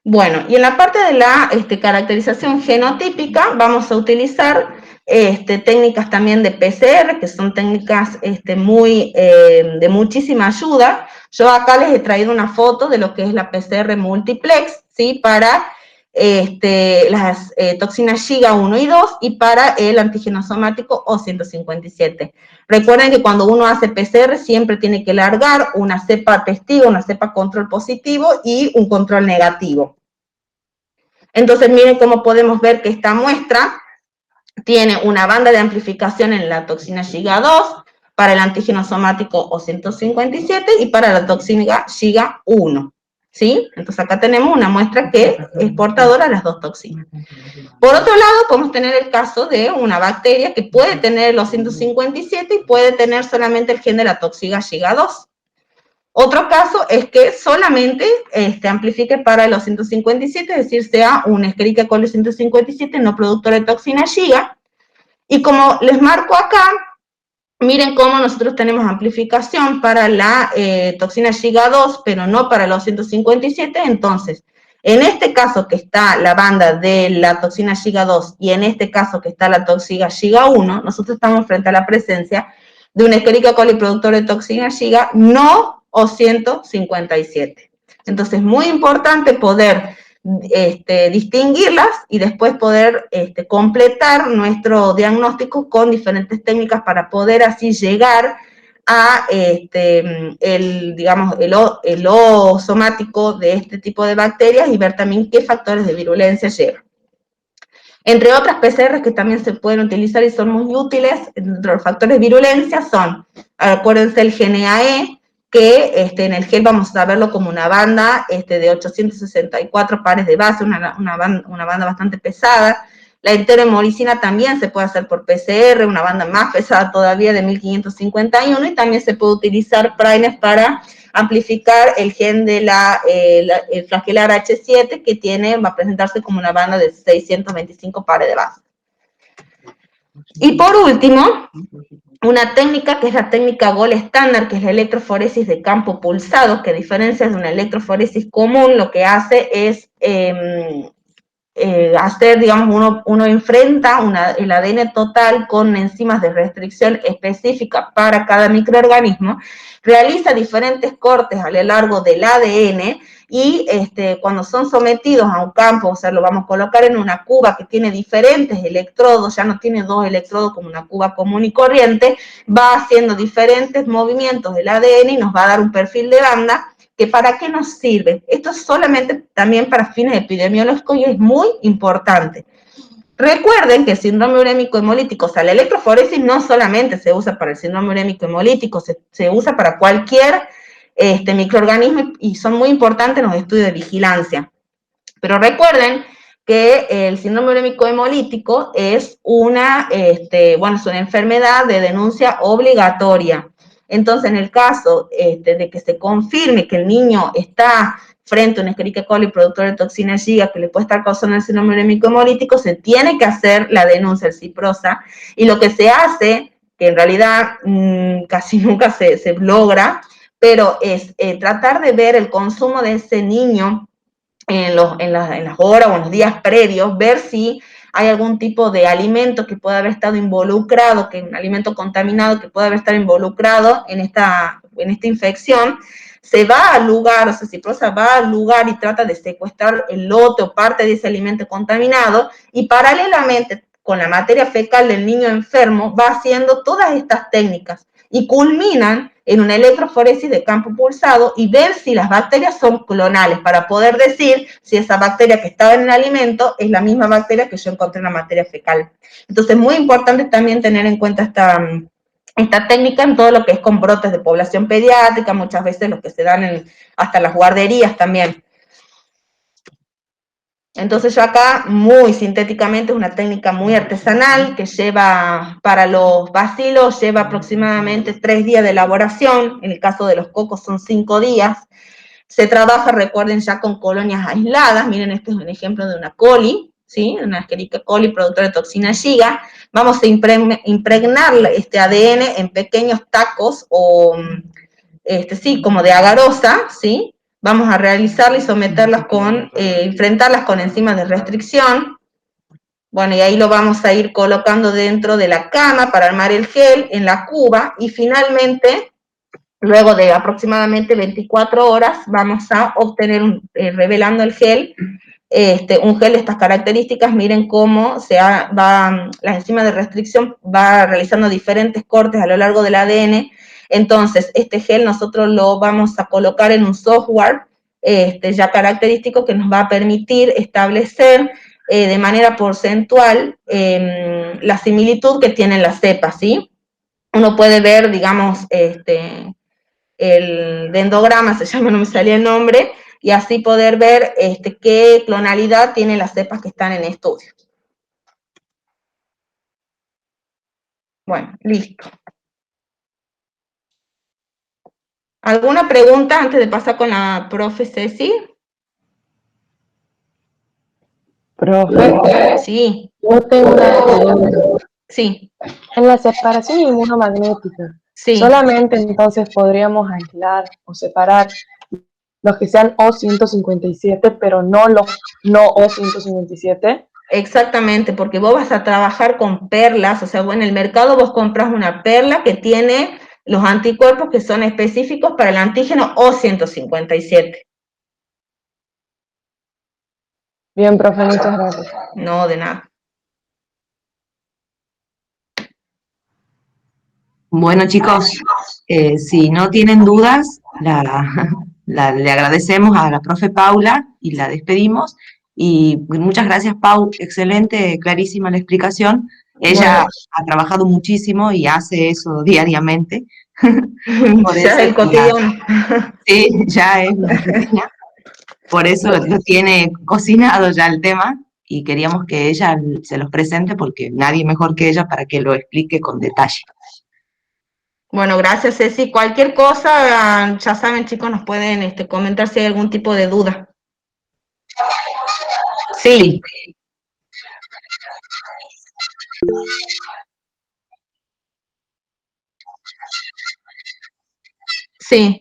Bueno, y en la parte de la caracterización genotípica vamos a utilizar técnicas también de PCR, que son técnicas de muchísima ayuda. Yo acá les he traído una foto de lo que es la PCR multiplex, ¿sí? Para las toxinas Shiga 1 y 2 y para el antígeno somático O157. Recuerden que cuando uno hace PCR siempre tiene que largar una cepa testigo, una cepa control positivo y un control negativo. Entonces, miren cómo podemos ver que esta muestra tiene una banda de amplificación en la toxina Shiga 2, para el antígeno somático O157 y para la toxina Shiga 1. ¿Sí? Entonces acá tenemos una muestra que es portadora de las dos toxinas. Por otro lado, podemos tener el caso de una bacteria que puede tener el O157 y puede tener solamente el gen de la toxina Shiga 2. Otro caso es que solamente amplifique para el O157, es decir, sea un Escherichia coli 157 no productor de toxina Shiga. Y como les marco acá, miren cómo nosotros tenemos amplificación para la toxina Shiga 2, pero no para el O157. Entonces, en este caso que está la banda de la toxina Shiga 2 y en este caso que está la toxina Shiga 1, nosotros estamos frente a la presencia de un Escherichia coli productor de toxina Shiga no O157. Entonces, es muy importante poder distinguirlas y después poder completar nuestro diagnóstico con diferentes técnicas para poder así llegar a el O somático de este tipo de bacterias y ver también qué factores de virulencia llevan. Entre otras PCRs que también se pueden utilizar y son muy útiles, entre los factores de virulencia son, acuérdense, el GNAE, que en el gel vamos a verlo como una banda de 864 pares de base, una banda bastante pesada. La enterohemoricina también se puede hacer por PCR, una banda más pesada todavía de 1551, y también se puede utilizar primers para amplificar el gen de el flagelar H7, que va a presentarse como una banda de 625 pares de base. Y por último, una técnica que es la técnica Gold estándar, que es la electroforesis de campo pulsado, que a diferencia de una electroforesis común, lo que hace es hacer, digamos, uno enfrenta el ADN total con enzimas de restricción específica para cada microorganismo, realiza diferentes cortes a lo largo del ADN y cuando son sometidos a un campo, o sea, lo vamos a colocar en una cuba que tiene diferentes electrodos, ya no tiene 2 electrodos como una cuba común y corriente, va haciendo diferentes movimientos del ADN y nos va a dar un perfil de banda que para qué nos sirve. Esto es solamente también para fines epidemiológicos y es muy importante. Recuerden que el síndrome urémico hemolítico, o sea, la electroforesis no solamente se usa para el síndrome urémico hemolítico, se usa para cualquier microorganismo y son muy importantes en los estudios de vigilancia. Pero recuerden que el síndrome urémico hemolítico es una enfermedad de denuncia obligatoria. Entonces, en el caso de que se confirme que el niño está frente a un Escherichia coli productor de toxina Shiga que le puede estar causando el síndrome urémico hemolítico, se tiene que hacer la denuncia al CIPROSA, y lo que se hace, que en realidad casi nunca se logra, pero es tratar de ver el consumo de ese niño en las horas o en los días previos, ver si hay algún tipo de alimento que pueda haber estado involucrado, que un alimento contaminado que pueda haber estado involucrado en esta infección. Se va al lugar, o sea, CIPROSA va al lugar y trata de secuestrar el lote o parte de ese alimento contaminado, y paralelamente con la materia fecal del niño enfermo va haciendo todas estas técnicas y culminan en una electroforesis de campo pulsado y ver si las bacterias son clonales, para poder decir si esa bacteria que estaba en el alimento es la misma bacteria que yo encontré en la materia fecal. Entonces, es muy importante también tener en cuenta esta técnica en todo lo que es con brotes de población pediátrica, muchas veces los que se dan hasta las guarderías también. Entonces yo acá, muy sintéticamente, es una técnica muy artesanal que lleva, para los bacilos, lleva aproximadamente 3 días de elaboración, en el caso de los cocos son 5 días. Se trabaja, recuerden, ya con colonias aisladas. Miren, este es un ejemplo de una coli, ¿sí? Una Escherichia coli productora de toxina Shiga. Vamos a impregnar este ADN en pequeños tacos o, como de agarosa, ¿sí? Vamos a realizarlas y someterlas enfrentarlas con enzimas de restricción. Bueno, y ahí lo vamos a ir colocando dentro de la cama para armar el gel en la cuba, y finalmente, luego de aproximadamente 24 horas, vamos a obtener, revelando el gel, un gel de estas características. Miren cómo la enzima de restricción va realizando diferentes cortes a lo largo del ADN. Entonces, este gel nosotros lo vamos a colocar en un software ya característico que nos va a permitir establecer de manera porcentual la similitud que tienen las cepas, ¿sí? Uno puede ver, digamos, el dendrograma, se llama, no me salía el nombre, y así poder ver qué clonalidad tienen las cepas que están en estudio. Bueno, listo. ¿Alguna pregunta antes de pasar con la profe Ceci? Profe, Sí. yo tengo una pregunta. Sí. En la separación inmunomagnética, Sí. solamente entonces podríamos aislar o separar los que sean O157, pero no los no O157. Exactamente, porque vos vas a trabajar con perlas, o sea, vos en el mercado vos compras una perla que tiene los anticuerpos que son específicos para el antígeno O157. Bien, profe, muchas gracias. No, de nada. Bueno, chicos, si no tienen dudas, le agradecemos a la profe Paula y la despedimos. Y muchas gracias, Pau, excelente, clarísima la explicación. Ella ha trabajado muchísimo y hace eso diariamente. Por ya eso es el cotidiano. Sí, ya es una rutina. Por eso lo tiene cocinado ya el tema y queríamos que ella se los presente porque nadie mejor que ella para que lo explique con detalle. Bueno, gracias, Ceci. Cualquier cosa, ya saben, chicos, nos pueden comentar si hay algún tipo de duda. Sí. Sí.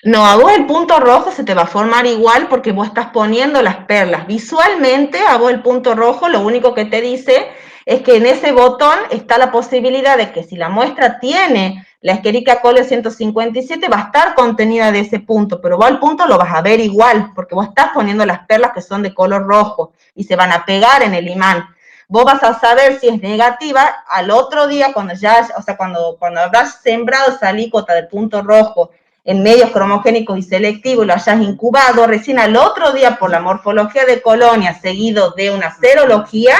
No, a vos el punto rojo se te va a formar igual porque vos estás poniendo las perlas. Visualmente, a vos el punto rojo lo único que te dice es que en ese botón está la posibilidad de que si la muestra tiene la Escherichia coli 157 va a estar contenida de ese punto, pero vos al punto lo vas a ver igual porque vos estás poniendo las perlas que son de color rojo y se van a pegar en el imán. vos vas a saber si es negativa al otro día cuando ya, o sea, cuando habrás sembrado esa alícuota de punto rojo en medios cromogénicos y selectivos y lo hayas incubado, recién al otro día por la morfología de colonia seguido de una serología,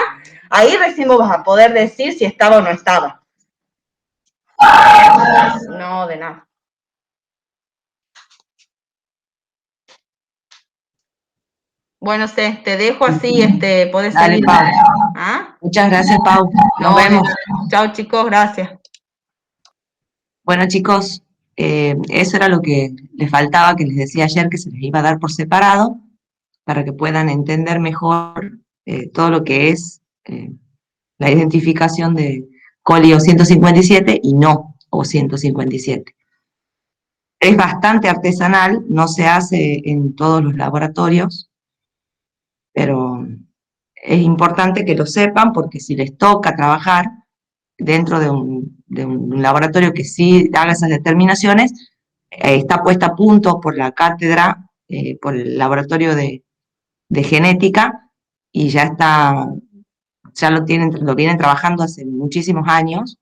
ahí recién vos vas a poder decir si estaba o no estaba. No, de nada. Bueno, te dejo así, podés Dale, seguir. Pau. ¿Ah? Muchas gracias, Pau. Nos vemos. Chao, chicos, gracias. Bueno, chicos, eso era lo que les faltaba, que les decía ayer que se les iba a dar por separado, para que puedan entender mejor todo lo que es la identificación de coli O157 y no O157. Es bastante artesanal, no se hace en todos los laboratorios, pero es importante que lo sepan porque si les toca trabajar dentro de un laboratorio que sí haga esas determinaciones, está puesta a punto por la cátedra, por el laboratorio de genética, y ya lo vienen trabajando hace muchísimos años,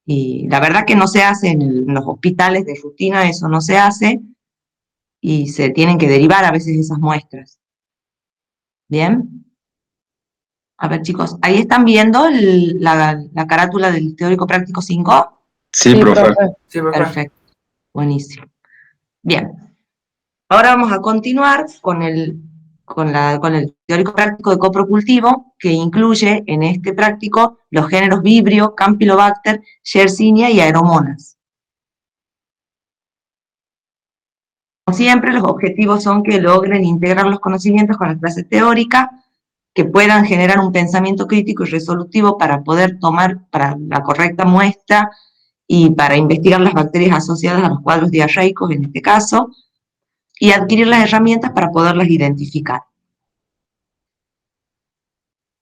y la verdad que no se hace en los hospitales de rutina, eso no se hace, y se tienen que derivar a veces esas muestras. ¿Bien? A ver, chicos, ¿ahí están viendo la carátula del teórico práctico 5? Sí, profe. Sí, profe. Perfecto, buenísimo. Bien, ahora vamos a continuar con el teórico práctico de coprocultivo, que incluye en este práctico los géneros Vibrio, Campylobacter, Yersinia y Aeromonas. Como siempre, los objetivos son que logren integrar los conocimientos con la clase teórica, que puedan generar un pensamiento crítico y resolutivo para poder tomar para la correcta muestra y para investigar las bacterias asociadas a los cuadros diarreicos, en este caso, y adquirir las herramientas para poderlas identificar.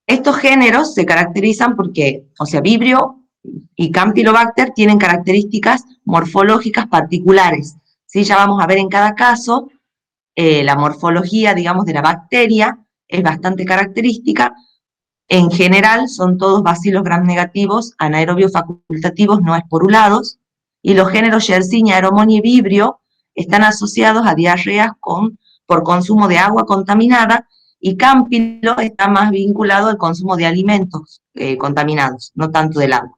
Estos géneros se caracterizan porque, o sea, Vibrio y Campylobacter tienen características morfológicas particulares, ¿sí? Ya vamos a ver en cada caso la morfología, digamos, de la bacteria es bastante característica. En general son todos bacilos gram negativos, anaerobios facultativos no esporulados, y los géneros Yersinia, Aeromonia y Vibrio están asociados a diarreas por consumo de agua contaminada, y Campylo está más vinculado al consumo de alimentos contaminados, no tanto del agua.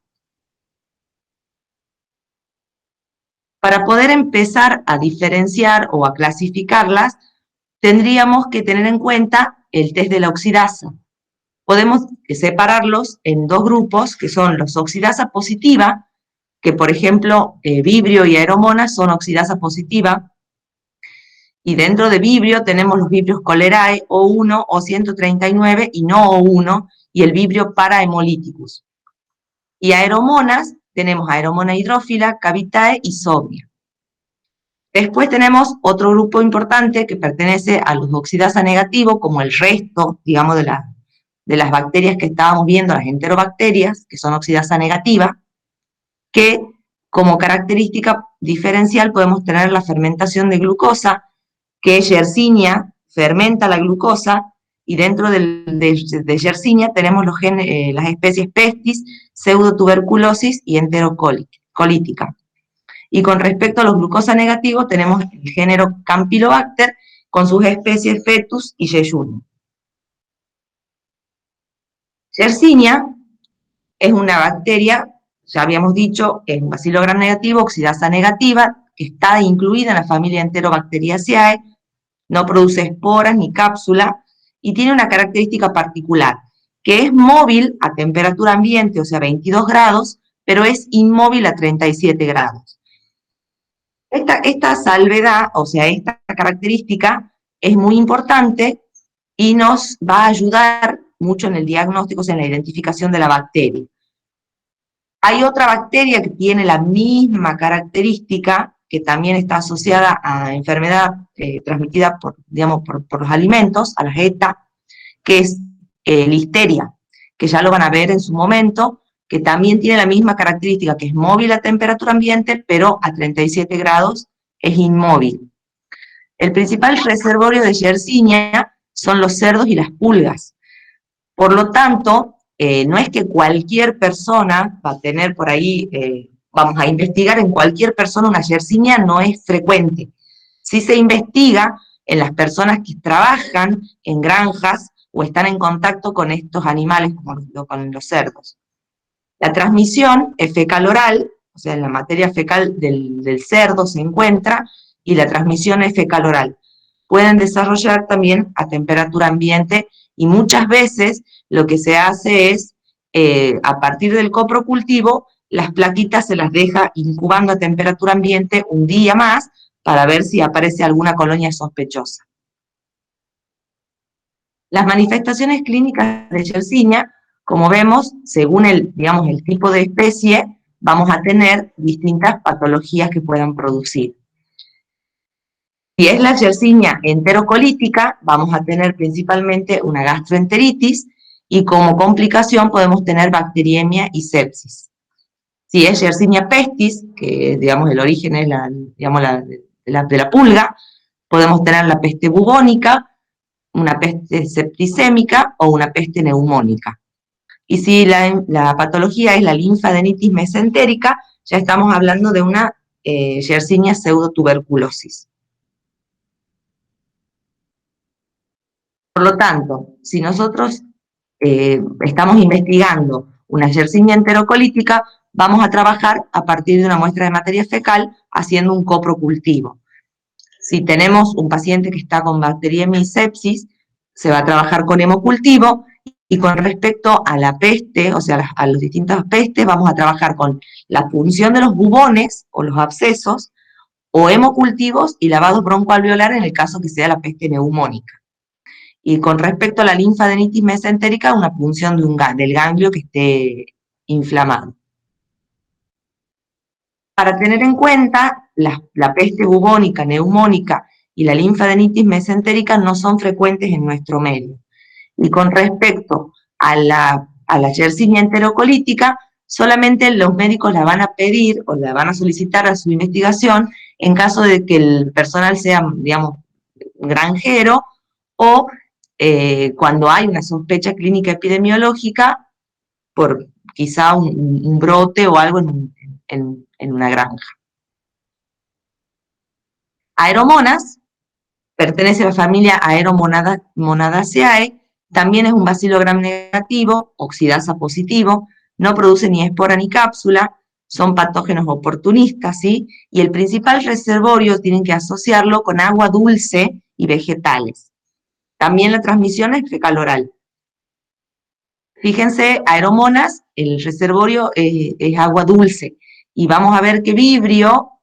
Para poder empezar a diferenciar o a clasificarlas, tendríamos que tener en cuenta el test de la oxidasa. Podemos separarlos en dos grupos, que son los oxidasa positiva, que por ejemplo, Vibrio y Aeromonas son oxidasa positiva, y dentro de Vibrio tenemos los Vibrios Cholerae, O1, O139 y no O1, y el Vibrio Parahemolyticus. Y Aeromonas, tenemos Aeromona hidrófila, Cavitae y Sobria. Después tenemos otro grupo importante que pertenece a los oxidasa negativos, como el resto, digamos, de las bacterias que estábamos viendo, las enterobacterias, que son oxidasa negativa, que como característica diferencial podemos tener la fermentación de glucosa, que Yersinia fermenta la glucosa, y dentro de Yersinia tenemos las especies Pestis, pseudotuberculosis y enterocolítica. Y con respecto a los glucosa negativos tenemos el género Campylobacter con sus especies Fetus y Yeyuno. Yersinia es una bacteria, ya habíamos dicho, es un bacilo gram negativo, oxidasa negativa, que está incluida en la familia Enterobacteriaceae, no produce esporas ni cápsula, y tiene una característica particular, que es móvil a temperatura ambiente, o sea 22 grados, pero es inmóvil a 37 grados. Esta salvedad, o sea, esta característica es muy importante y nos va a ayudar mucho en el diagnóstico, o sea, en la identificación de la bacteria. Hay otra bacteria que tiene la misma característica, que también está asociada a enfermedad transmitida por los alimentos, a la ETA, que es Listeria, que ya lo van a ver en su momento, que también tiene la misma característica, que es móvil a temperatura ambiente, pero a 37 grados es inmóvil. El principal reservorio de Yersinia son los cerdos y las pulgas. Por lo tanto, no es que cualquier persona va a tener por ahí, vamos a investigar en cualquier persona una Yersinia, no es frecuente. Sí se investiga en las personas que trabajan en granjas o están en contacto con estos animales, como con los cerdos. La transmisión es fecal-oral, o sea, en la materia fecal del cerdo se encuentra, y la transmisión es fecal-oral. Pueden desarrollar también a temperatura ambiente, y muchas veces lo que se hace es, a partir del coprocultivo, las plaquitas se las deja incubando a temperatura ambiente un día más, para ver si aparece alguna colonia sospechosa. Las manifestaciones clínicas de Yersinia, como vemos, según el tipo de especie, vamos a tener distintas patologías que puedan producir. Si es la Yersinia enterocolítica, vamos a tener principalmente una gastroenteritis, y como complicación podemos tener bacteriemia y sepsis. Si es Yersinia pestis, que el origen es de la pulga, podemos tener la peste bubónica, una peste septicémica o una peste neumónica. Y si la patología es la linfadenitis mesentérica, ya estamos hablando de una Yersinia pseudotuberculosis. Por lo tanto, si nosotros estamos investigando una Yersinia enterocolítica, vamos a trabajar a partir de una muestra de materia fecal haciendo un coprocultivo. Si tenemos un paciente que está con bacteriemia y sepsis, se va a trabajar con hemocultivo, y con respecto a la peste, o sea, a las distintas pestes, vamos a trabajar con la punción de los bubones o los abscesos, o hemocultivos y lavados broncoalveolar en el caso que sea la peste neumónica. Y con respecto a la linfadenitis mesentérica, una punción del ganglio que esté inflamado. Para tener en cuenta, la peste bubónica, neumónica y la linfadenitis mesentérica no son frecuentes en nuestro medio. Y con respecto a la Yersinia enterocolítica, solamente los médicos la van a pedir o la van a solicitar a su investigación en caso de que el personal sea, granjero, o cuando hay una sospecha clínica epidemiológica por quizá un brote o algo en una granja. Aeromonas, pertenece a la familia Aeromonadaceae, también es un bacilo gram negativo, oxidasa positivo, no produce ni espora ni cápsula, son patógenos oportunistas, ¿sí? Y el principal reservorio tienen que asociarlo con agua dulce y vegetales. También la transmisión es fecal-oral. Fíjense, Aeromonas, el reservorio es agua dulce, y vamos a ver que Vibrio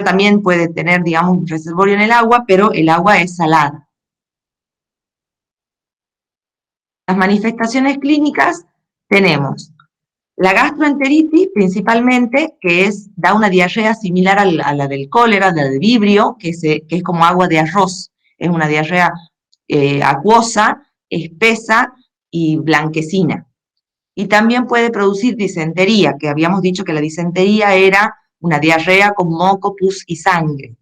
también puede tener, un reservorio en el agua, pero el agua es salada. Las manifestaciones clínicas tenemos la gastroenteritis principalmente, que da una diarrea similar a la del cólera, de la de Vibrio, que es como agua de arroz. Es una diarrea acuosa, espesa y blanquecina. Y también puede producir disentería, que habíamos dicho que la disentería era una diarrea con moco, pus y sangre.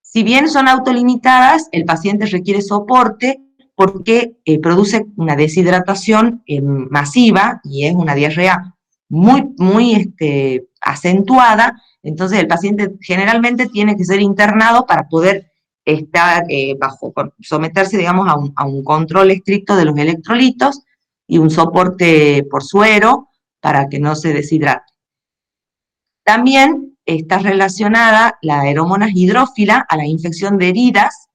Si bien son autolimitadas, el paciente requiere soporte porque produce una deshidratación masiva, y es una diarrea muy acentuada. Entonces el paciente generalmente tiene que ser internado para poder estar someterse, a un control estricto de los electrolitos y un soporte por suero para que no se deshidrate. También está relacionada la Aeromonas hidrófila a la infección de heridas,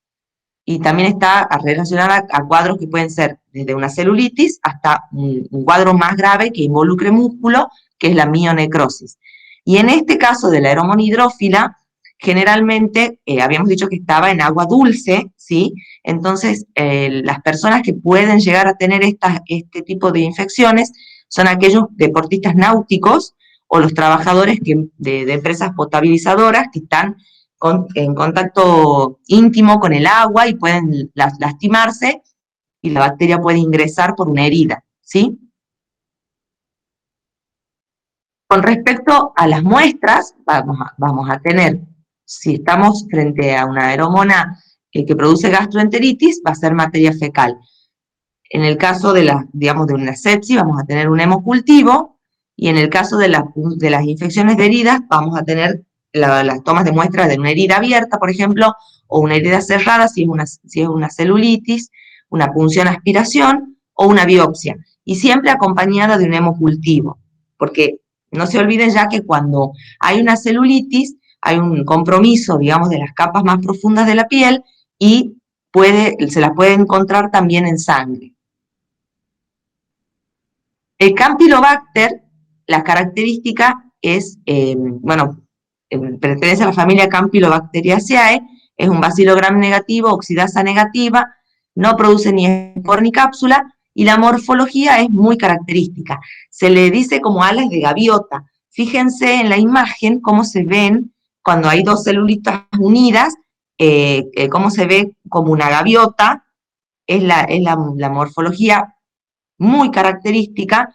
y también está relacionada a cuadros que pueden ser desde una celulitis hasta un cuadro más grave que involucre músculo, que es la mionecrosis. Y en este caso de la Aeromona hidrófila, generalmente habíamos dicho que estaba en agua dulce, ¿sí? Entonces, las personas que pueden llegar a tener este tipo de infecciones son aquellos deportistas náuticos o los trabajadores de empresas potabilizadoras que están en contacto íntimo con el agua y pueden lastimarse, y la bacteria puede ingresar por una herida, ¿sí? Con respecto a las muestras, vamos a tener, si estamos frente a una Aeromona que produce gastroenteritis va a ser materia fecal. En el caso de digamos, de una sepsis vamos a tener un hemocultivo, y en el caso de las infecciones de heridas vamos a tener las tomas de muestras de una herida abierta, por ejemplo, o una herida cerrada si es una celulitis, una punción aspiración o una biopsia, y siempre acompañada de un hemocultivo, porque no se olviden ya que cuando hay una celulitis hay un compromiso, digamos, de las capas más profundas de la piel, y se las puede encontrar también en sangre. El Campylobacter, la característica es, bueno, pertenece a la familia Campylobacteriaceae, es un bacilo gram negativo, oxidasa negativa, no produce ni espor ni cápsula, y la morfología es muy característica. Se le dice como alas de gaviota. Fíjense en la imagen cómo se ven cuando hay dos celulitas unidas, cómo se ve como una gaviota, es la morfología muy característica.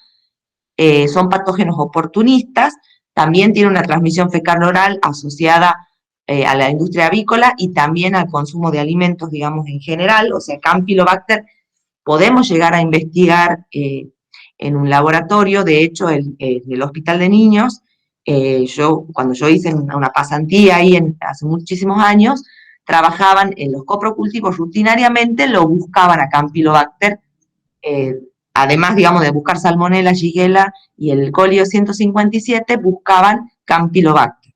Son patógenos oportunistas, también tiene una transmisión fecal-oral asociada a la industria avícola y también al consumo de alimentos, digamos, en general. O sea, Campylobacter podemos llegar a investigar en un laboratorio. De hecho, en el Hospital de Niños, cuando yo hice una pasantía ahí hace muchísimos años, trabajaban en los coprocultivos rutinariamente, lo buscaban a Campylobacter, además, digamos, de buscar Salmonella, Shigella y el Colio 157, buscaban Campylobacter.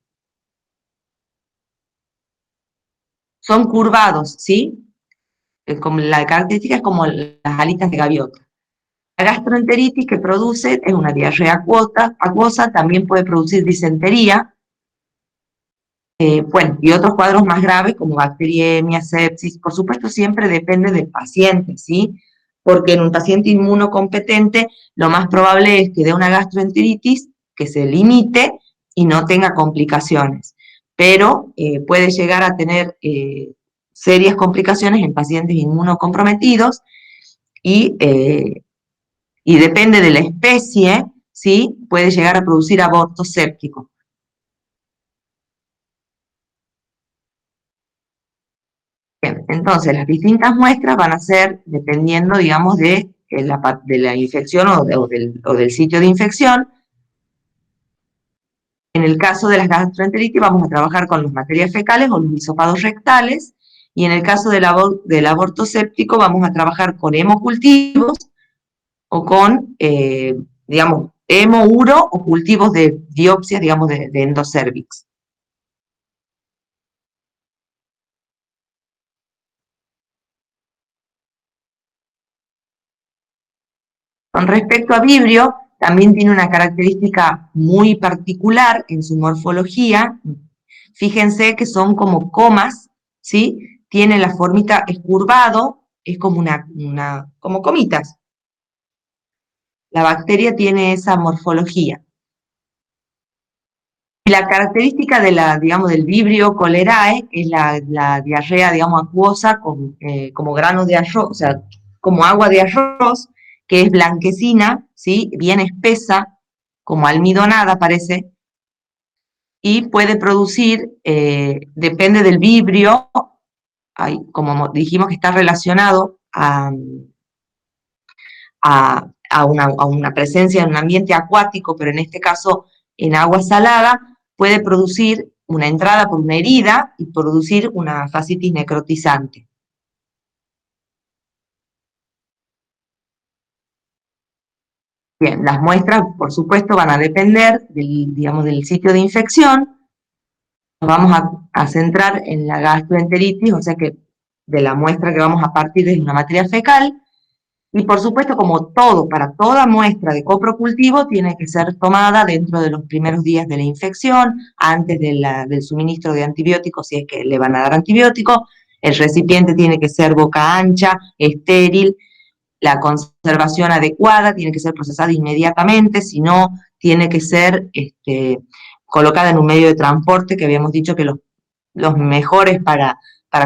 Son curvados, ¿sí? Como la característica es como las alitas de gaviota. La gastroenteritis que produce es una diarrea acuosa, también puede producir disentería, bueno, y otros cuadros más graves como bacteriemia, sepsis. Por supuesto, siempre depende del paciente, ¿sí? Porque en un paciente inmunocompetente lo más probable es que dé una gastroenteritis que se limite y no tenga complicaciones, pero puede llegar a tener serias complicaciones en pacientes inmunocomprometidos, y depende de la especie, ¿sí? Puede llegar a producir aborto séptico. Bien, entonces, las distintas muestras van a ser dependiendo, digamos, de la infección o del sitio de infección. En el caso de las gastroenteritis vamos a trabajar con las materias fecales o los hisófados rectales, y en el caso del aborto séptico vamos a trabajar con hemocultivos o con, digamos, uro o cultivos de biopsias, digamos, de endocérvix. Con respecto a Vibrio, también tiene una característica muy particular en su morfología. Fíjense que son como comas, ¿sí? Tiene la formita, es curvado, es como como comitas. La bacteria tiene esa morfología. Y la característica digamos, del Vibrio cholerae es la diarrea, digamos, acuosa como granos de arroz, o sea, como agua de arroz, que es blanquecina, ¿sí? Bien espesa, como almidonada parece, y puede producir, depende del Vibrio, como dijimos que está relacionado a una presencia en un ambiente acuático, pero en este caso en agua salada, puede producir una entrada por una herida y producir una fascitis necrotizante. Bien, las muestras, por supuesto, van a depender digamos, del sitio de infección. Nos vamos a centrar en la gastroenteritis, o sea que de la muestra que vamos a partir es una materia fecal. Y por supuesto, como todo, para toda muestra de coprocultivo, tiene que ser tomada dentro de los primeros días de la infección, antes del suministro de antibióticos, si es que le van a dar antibióticos. El recipiente tiene que ser boca ancha, estéril, la conservación adecuada, tiene que ser procesada inmediatamente, si no, tiene que ser colocada en un medio de transporte, que habíamos dicho que los mejores para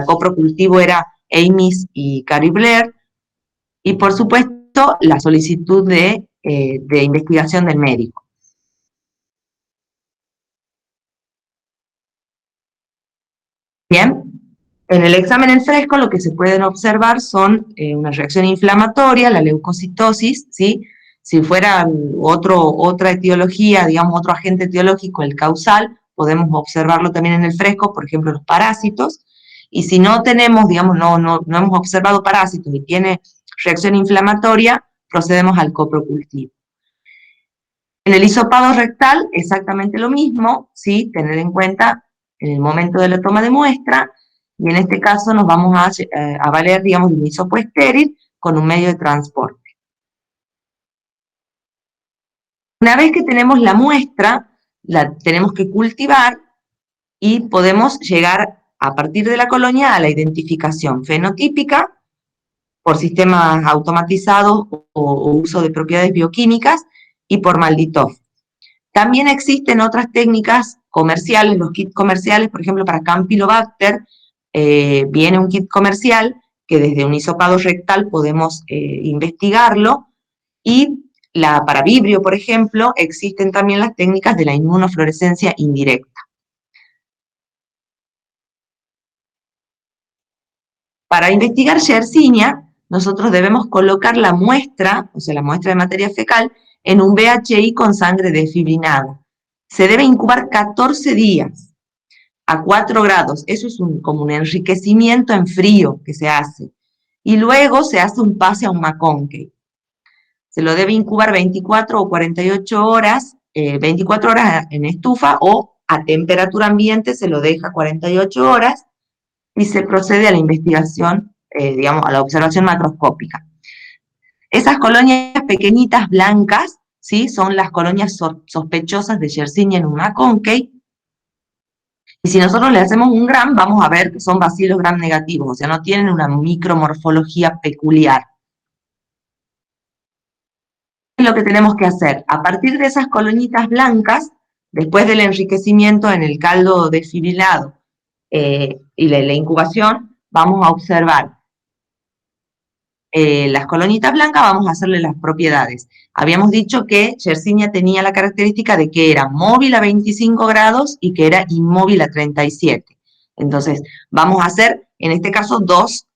coprocultivo era Amis y Caribler. Y por supuesto, la solicitud de investigación del médico. Bien, En el examen en fresco lo que se pueden observar son una reacción inflamatoria, la leucocitosis, ¿sí? Si fuera otra etiología, digamos otro agente etiológico, el causal, podemos observarlo también en el fresco, por ejemplo los parásitos, y si no tenemos, digamos, no hemos observado parásitos y tiene reacción inflamatoria, procedemos al coprocultivo. En el hisopado rectal, exactamente lo mismo, ¿sí? Tener en cuenta en el momento de la toma de muestra, y en este caso nos vamos a valer, digamos, de un hisopo estéril con un medio de transporte. Una vez que tenemos la muestra, la tenemos que cultivar y podemos llegar a partir de la colonia a la identificación fenotípica por sistemas automatizados o uso de propiedades bioquímicas y por Malditov. También existen otras técnicas comerciales, los kits comerciales, por ejemplo, para Campylobacter, viene un kit comercial que desde un hisopado rectal podemos investigarlo, y para Vibrio, por ejemplo, existen también las técnicas de la inmunofluorescencia indirecta. Para investigar Yersinia, nosotros debemos colocar la muestra, o sea, la muestra de materia fecal, en un BHI con sangre desfibrinada. Se debe incubar 14 días a 4 grados. Eso es como un enriquecimiento en frío que se hace. Y luego se hace un pase a un McConkey. Se lo debe incubar 24 o 48 horas, 24 horas en estufa o a temperatura ambiente se lo deja 48 horas y se procede a la investigación, digamos, a la observación macroscópica. Esas colonias pequeñitas blancas, ¿sí? Son las colonias sospechosas de Yersinia en un McConkey. Y si nosotros le hacemos un gram, vamos a ver que son bacilos gram negativos, o sea, no tienen una micromorfología peculiar. ¿Qué es lo que tenemos que hacer? A partir de esas colonitas blancas, después del enriquecimiento en el caldo desfibrilado y la incubación, vamos a observar las colonitas blancas, vamos a hacerle las propiedades. Habíamos dicho que Yersinia tenía la característica de que era móvil a 25 grados y que era inmóvil a 37. Entonces, vamos a hacer, en este caso, dos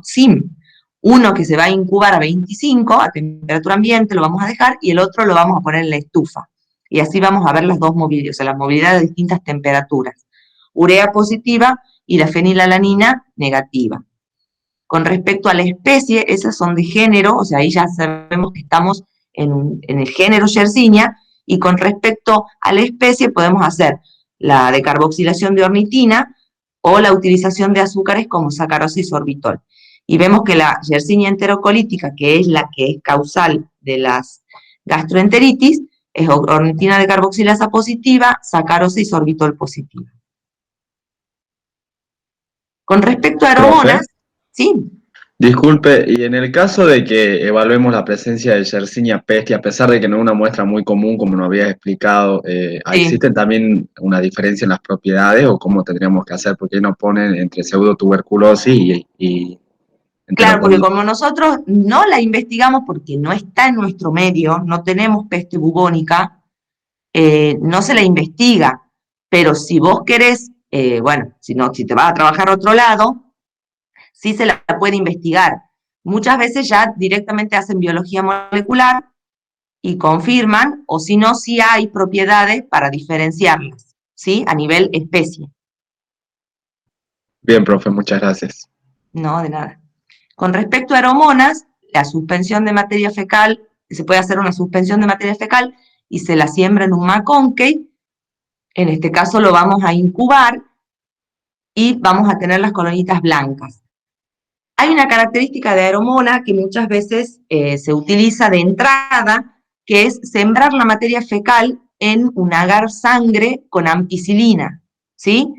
SIM. Uno que se va a incubar a 25, a temperatura ambiente, lo vamos a dejar, y el otro lo vamos a poner en la estufa. Y así vamos a ver las dos movilidades, o sea, las movilidades de distintas temperaturas. Urea positiva y la fenilalanina negativa. Con respecto a la especie, esas son de género, o sea, ahí ya sabemos que estamos en el género Yersinia, y con respecto a la especie podemos hacer la decarboxilación de ornitina o la utilización de azúcares como sacarosa y sorbitol. Y vemos que la Yersinia enterocolítica, que es la que es causal de las gastroenteritis, es ornitina decarboxilasa positiva, sacarosa y sorbitol positiva. Con respecto a aromonas, ¿sí? Disculpe, y en el caso de que evaluemos la presencia de Yersinia pestis, a pesar de que no es una muestra muy común, como nos habías explicado, Sí. ¿existe también una diferencia en las propiedades o cómo tendríamos que hacer? Porque nos ponen entre pseudotuberculosis y Claro, porque como nosotros no la investigamos porque no está en nuestro medio, no tenemos peste bubónica, no se la investiga. Pero si vos querés, bueno, si te vas a trabajar a otro lado, sí se la puede investigar. Muchas veces ya directamente hacen biología molecular y confirman, o si no, sí hay propiedades para diferenciarlas, ¿sí? A nivel especie. Bien, profe, muchas gracias. No, de nada. Con respecto a aromonas, la suspensión de materia fecal, se puede hacer una suspensión de materia fecal y se la siembra en un McConkey. En este caso lo vamos a incubar y vamos a tener las colonitas blancas. Hay una característica de aromona que muchas veces se utiliza de entrada, que es sembrar la materia fecal en un agar sangre con ampicilina, ¿sí?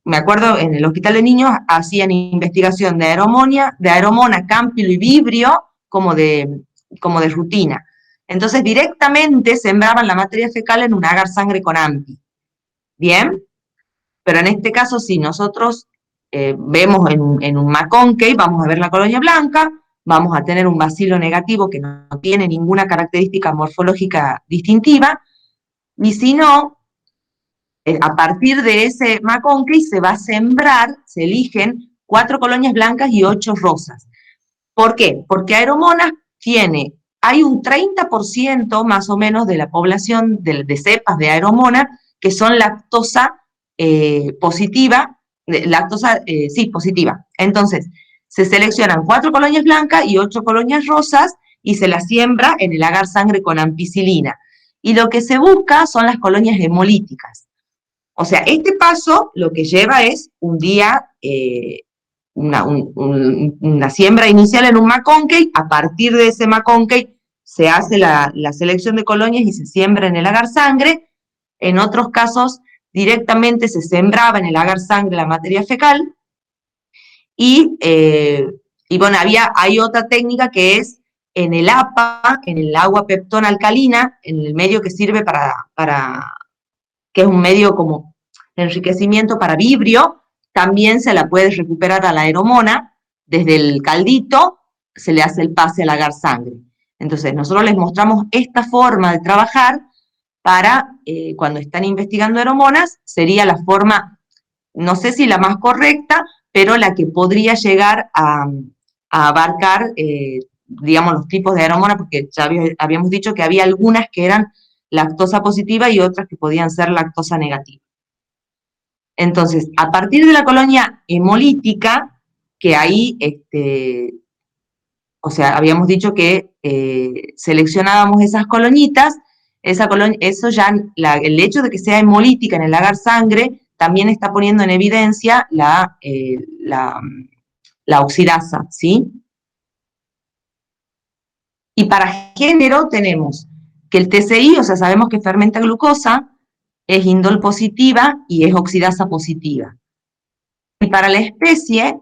Me acuerdo, en el hospital de niños hacían investigación de aromona, cámpilo y vibrio como de rutina. Entonces directamente sembraban la materia fecal en un agar sangre con ampi. ¿Bien? Pero en este caso, si nosotros vemos en un McConkey, vamos a ver la colonia blanca, vamos a tener un bacilo negativo que no tiene ninguna característica morfológica distintiva, y si no, a partir de ese McConkey se va a sembrar, se eligen 4 colonias blancas y 8 rosas. ¿Por qué? Porque Aeromonas hay un 30% más o menos de la población de cepas de Aeromonas que son lactosa positiva, positiva. Entonces, se seleccionan 4 colonias blancas y 8 colonias rosas y se las siembra en el agar sangre con ampicilina. Y lo que se busca son las colonias hemolíticas. O sea, este paso lo que lleva es un día, una siembra inicial en un McConkey. A partir de ese McConkey se hace la selección de colonias y se siembra en el agar sangre. En otros casos, directamente se sembraba en el agar sangre la materia fecal. Y bueno, hay otra técnica que es en el APA, en el agua peptona alcalina, en el medio que sirve que es un medio como enriquecimiento para vibrio, también se la puede recuperar a la aeromona, desde el caldito se le hace el pase al agar sangre. Entonces, nosotros les mostramos esta forma de trabajar para, cuando están investigando aeromonas, sería la forma, no sé si la más correcta, pero la que podría llegar a abarcar, digamos, los tipos de aeromonas, porque ya habíamos dicho que había algunas que eran lactosa positiva y otras que podían ser lactosa negativa. Entonces, a partir de la colonia hemolítica, que ahí, habíamos dicho que seleccionábamos esas colonitas, el hecho de que sea hemolítica en el agar sangre, también está poniendo en evidencia la oxidasa, ¿sí? Y para género tenemos que el TCI, o sea, sabemos que fermenta glucosa, es indol positiva y es oxidasa positiva. Y para la especie,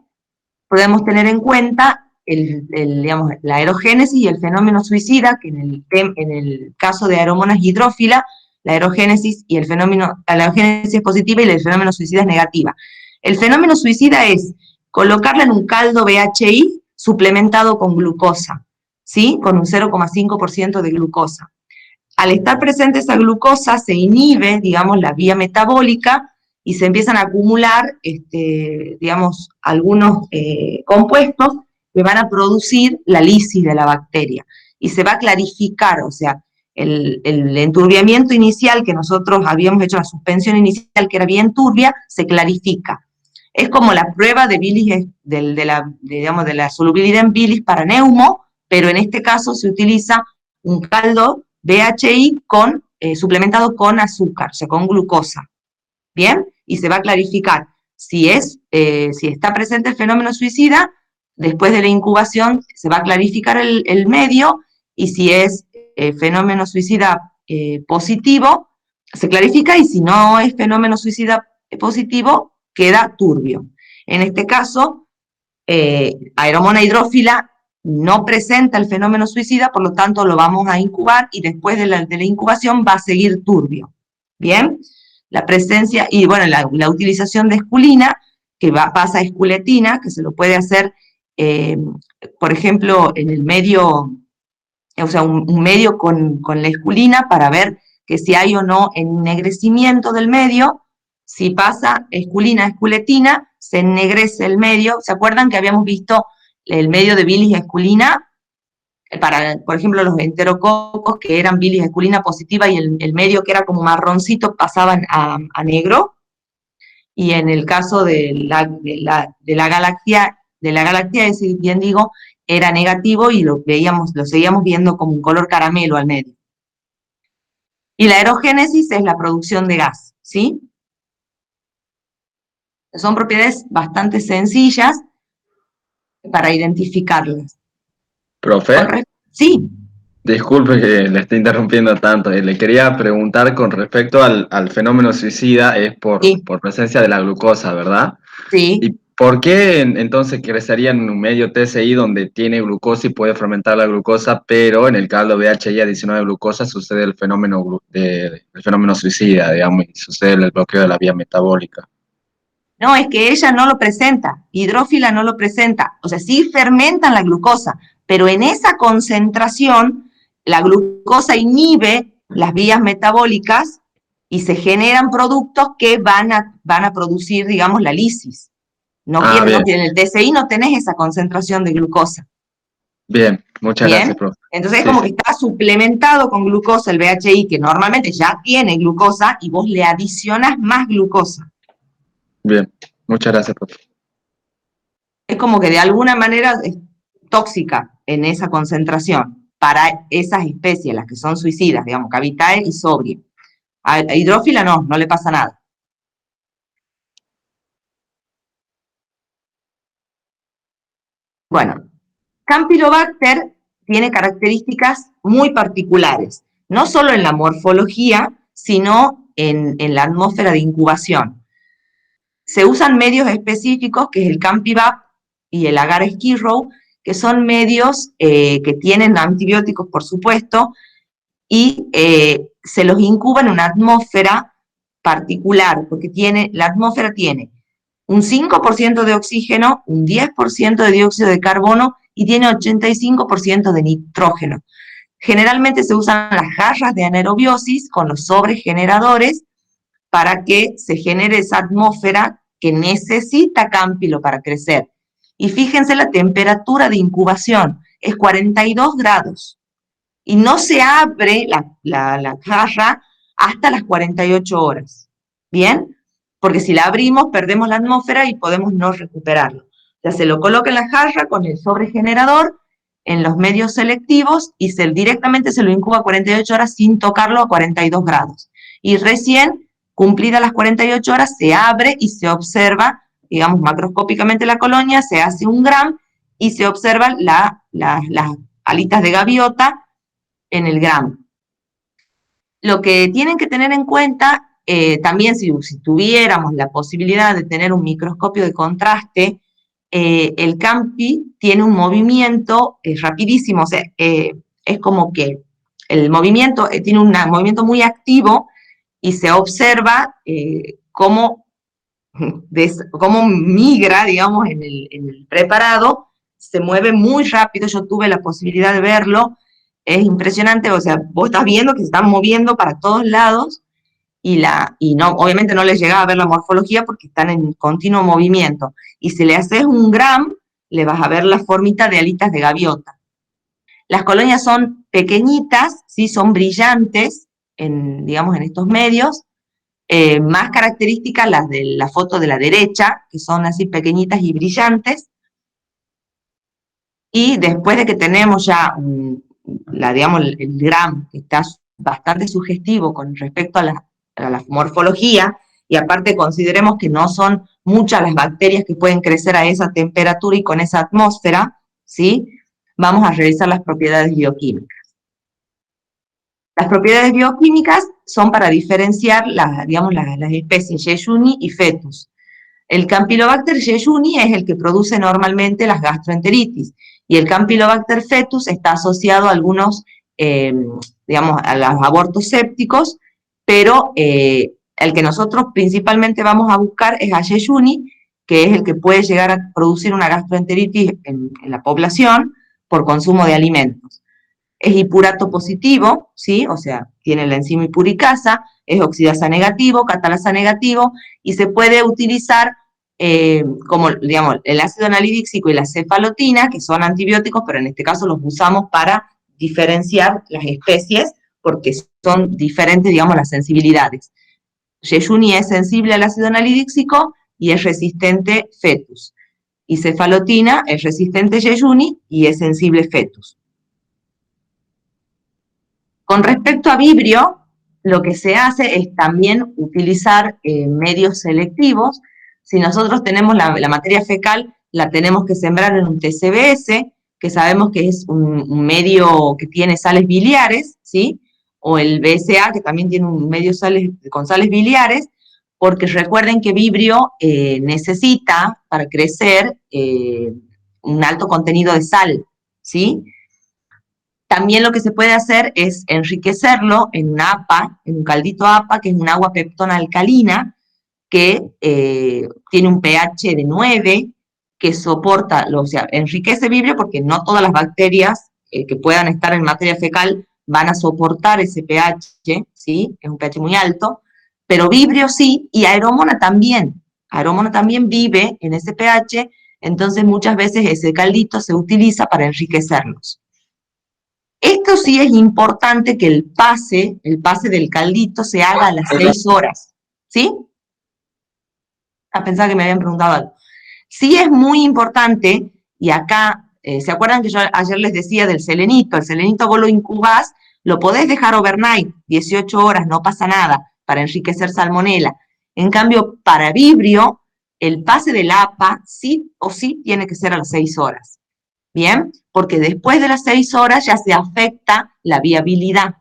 podemos tener en cuenta digamos, la aerogénesis y el fenómeno suicida, que en el caso de Aeromonas hidrófila, la aerogénesis es positiva y el fenómeno suicida es negativa. El fenómeno suicida es colocarla en un caldo BHI suplementado con glucosa, ¿sí? Con un 0,5% de glucosa. Al estar presente esa glucosa, se inhibe, digamos, la vía metabólica y se empiezan a acumular, digamos, algunos compuestos que van a producir la lisis de la bacteria. Y se va a clarificar, o sea, el enturbiamiento inicial que nosotros habíamos hecho, la suspensión inicial que era bien turbia, se clarifica. Es como la prueba de bilis, de la solubilidad en bilis para neumo, pero en este caso se utiliza un caldo BHI suplementado con azúcar, o sea, con glucosa. ¿Bien? Y se va a clarificar si está presente el fenómeno suicida. Después de la incubación se va a clarificar el medio, y si es fenómeno suicida positivo, se clarifica, y si no es fenómeno suicida positivo, queda turbio. En este caso, Aeromona hidrófila no presenta el fenómeno suicida, por lo tanto lo vamos a incubar, y después de la incubación va a seguir turbio. ¿Bien? La presencia, y bueno, la utilización de esculina, que pasa a esculetina, que se lo puede hacer, por ejemplo, en el medio, o sea, un medio con la esculina para ver que si hay o no ennegrecimiento del medio. Si pasa esculina a esculetina, se ennegrece el medio. ¿Se acuerdan que habíamos visto el medio de bilis esculina? Para, por ejemplo, los enterococos que eran bilis esculina positiva y el medio que era como marroncito pasaban a negro. Y en el caso de la galaxia, ese, bien digo, era negativo y lo seguíamos viendo como un color caramelo al medio. Y la aerogénesis es la producción de gas, ¿sí? Son propiedades bastante sencillas para identificarlas. ¿Profe? Sí. Disculpe que le esté interrumpiendo tanto. Le quería preguntar con respecto al fenómeno suicida, es por presencia de la glucosa, ¿verdad? Sí. ¿Y por qué entonces crecería en un medio TCI donde tiene glucosa y puede fermentar la glucosa, pero en el caldo BHI adicional de glucosa sucede el fenómeno suicida, digamos, y sucede el bloqueo de la vía metabólica? No, es que ella no lo presenta, hidrófila no lo presenta, o sea, sí fermentan la glucosa, pero en esa concentración la glucosa inhibe las vías metabólicas y se generan productos que van a producir, digamos, la lisis. No Ah, bien, en el TCI no tenés esa concentración de glucosa. bien, muchas ¿Bien? gracias, profe. Entonces es Sí, como sí, que está suplementado con glucosa el BHI, que normalmente ya tiene glucosa, y vos le adicionas más glucosa. bien, muchas gracias, profe. Es como que de alguna manera es tóxica en esa concentración para esas especies, las que son suicidas, digamos, Cavitae y Sobria. A hidrófila no le pasa nada. Bueno, Campylobacter tiene características muy particulares, no solo en la morfología, sino en la atmósfera de incubación. Se usan medios específicos, que es el Campivap y el Agar Skid Row, que son medios que tienen antibióticos, por supuesto, y se los incuba en una atmósfera particular, porque la atmósfera tiene un 5% de oxígeno, un 10% de dióxido de carbono y tiene 85% de nitrógeno. Generalmente se usan las jarras de anaerobiosis con los sobregeneradores para que se genere esa atmósfera que necesita Cámpilo para crecer. Y fíjense la temperatura de incubación, es 42 grados. Y no se abre la jarra hasta las 48 horas. ¿Bien? Porque si la abrimos, perdemos la atmósfera y podemos no recuperarlo. O sea, se lo coloca en la jarra con el sobregenerador, en los medios selectivos, y directamente se lo incuba a 48 horas sin tocarlo a 42 grados. Y recién, cumplidas las 48 horas, se abre y se observa, digamos, macroscópicamente la colonia, se hace un gram y se observan las alitas de gaviota en el gram. Lo que tienen que tener en cuenta, también si tuviéramos la posibilidad de tener un microscopio de contraste, el Campi tiene un movimiento rapidísimo, o sea, es como que el movimiento tiene un movimiento muy activo y se observa cómo migra, digamos, en el preparado, se mueve muy rápido. Yo tuve la posibilidad de verlo, es impresionante, o sea, vos estás viendo que se están moviendo para todos lados y no, obviamente no les llegaba a ver la morfología porque están en continuo movimiento. Y si le haces un gram, le vas a ver la formita de alitas de gaviota. Las colonias son pequeñitas, ¿sí? Son brillantes, digamos, en estos medios. Más características las de la foto de la derecha, que son así pequeñitas y brillantes. Y después de que tenemos ya digamos, el gram, que está bastante sugestivo con respecto a la morfología, y aparte consideremos que no son muchas las bacterias que pueden crecer a esa temperatura y con esa atmósfera, ¿sí? Vamos a revisar las propiedades bioquímicas. Las propiedades bioquímicas son para diferenciar digamos, las especies Yeyuni y Fetus. El Campylobacter yeyuni es el que produce normalmente las gastroenteritis, y el Campylobacter fetus está asociado a algunos, digamos, a los abortos sépticos, pero el que nosotros principalmente vamos a buscar es a yeyuni, que es el que puede llegar a producir una gastroenteritis en la población por consumo de alimentos. Es hipurato positivo, ¿sí? O sea, tiene la enzima hipuricasa, es oxidasa negativo, catalasa negativo, y se puede utilizar como, digamos, el ácido analídico y la cefalotina, que son antibióticos, pero en este caso los usamos para diferenciar las especies, porque son diferentes, digamos, las sensibilidades. Yeyuni es sensible al ácido analídico y es resistente fetus. Y cefalotina es resistente Yeyuni y es sensible fetus. Con respecto a Vibrio, lo que se hace es también utilizar medios selectivos. Si nosotros tenemos la materia fecal, la tenemos que sembrar en un TCBS, que sabemos que es un medio que tiene sales biliares, ¿sí? O el BSA, que también tiene un medio con sales biliares, porque recuerden que Vibrio necesita, para crecer, un alto contenido de sal, ¿sí? También lo que se puede hacer es enriquecerlo en una APA, en un caldito APA, que es un agua peptona alcalina, que tiene un pH de 9, que soporta, o sea, enriquece Vibrio porque no todas las bacterias que puedan estar en materia fecal van a soportar ese pH, ¿sí? Es un pH muy alto, pero Vibrio sí, y Aeromona también. Aeromona también vive en ese pH, entonces muchas veces ese caldito se utiliza para enriquecernos. Esto sí es importante que el pase del caldito se haga a las 6 horas, ¿sí? A pensar que me habían preguntado algo. Sí es muy importante, y acá, ¿se acuerdan que yo ayer les decía del selenito? El selenito vos lo incubás, lo podés dejar overnight, 18 horas, no pasa nada, para enriquecer salmonela. En cambio, para Vibrio, el pase del APA sí o sí tiene que ser a las 6 horas. ¿Bien? Porque después de las 6 horas ya se afecta la viabilidad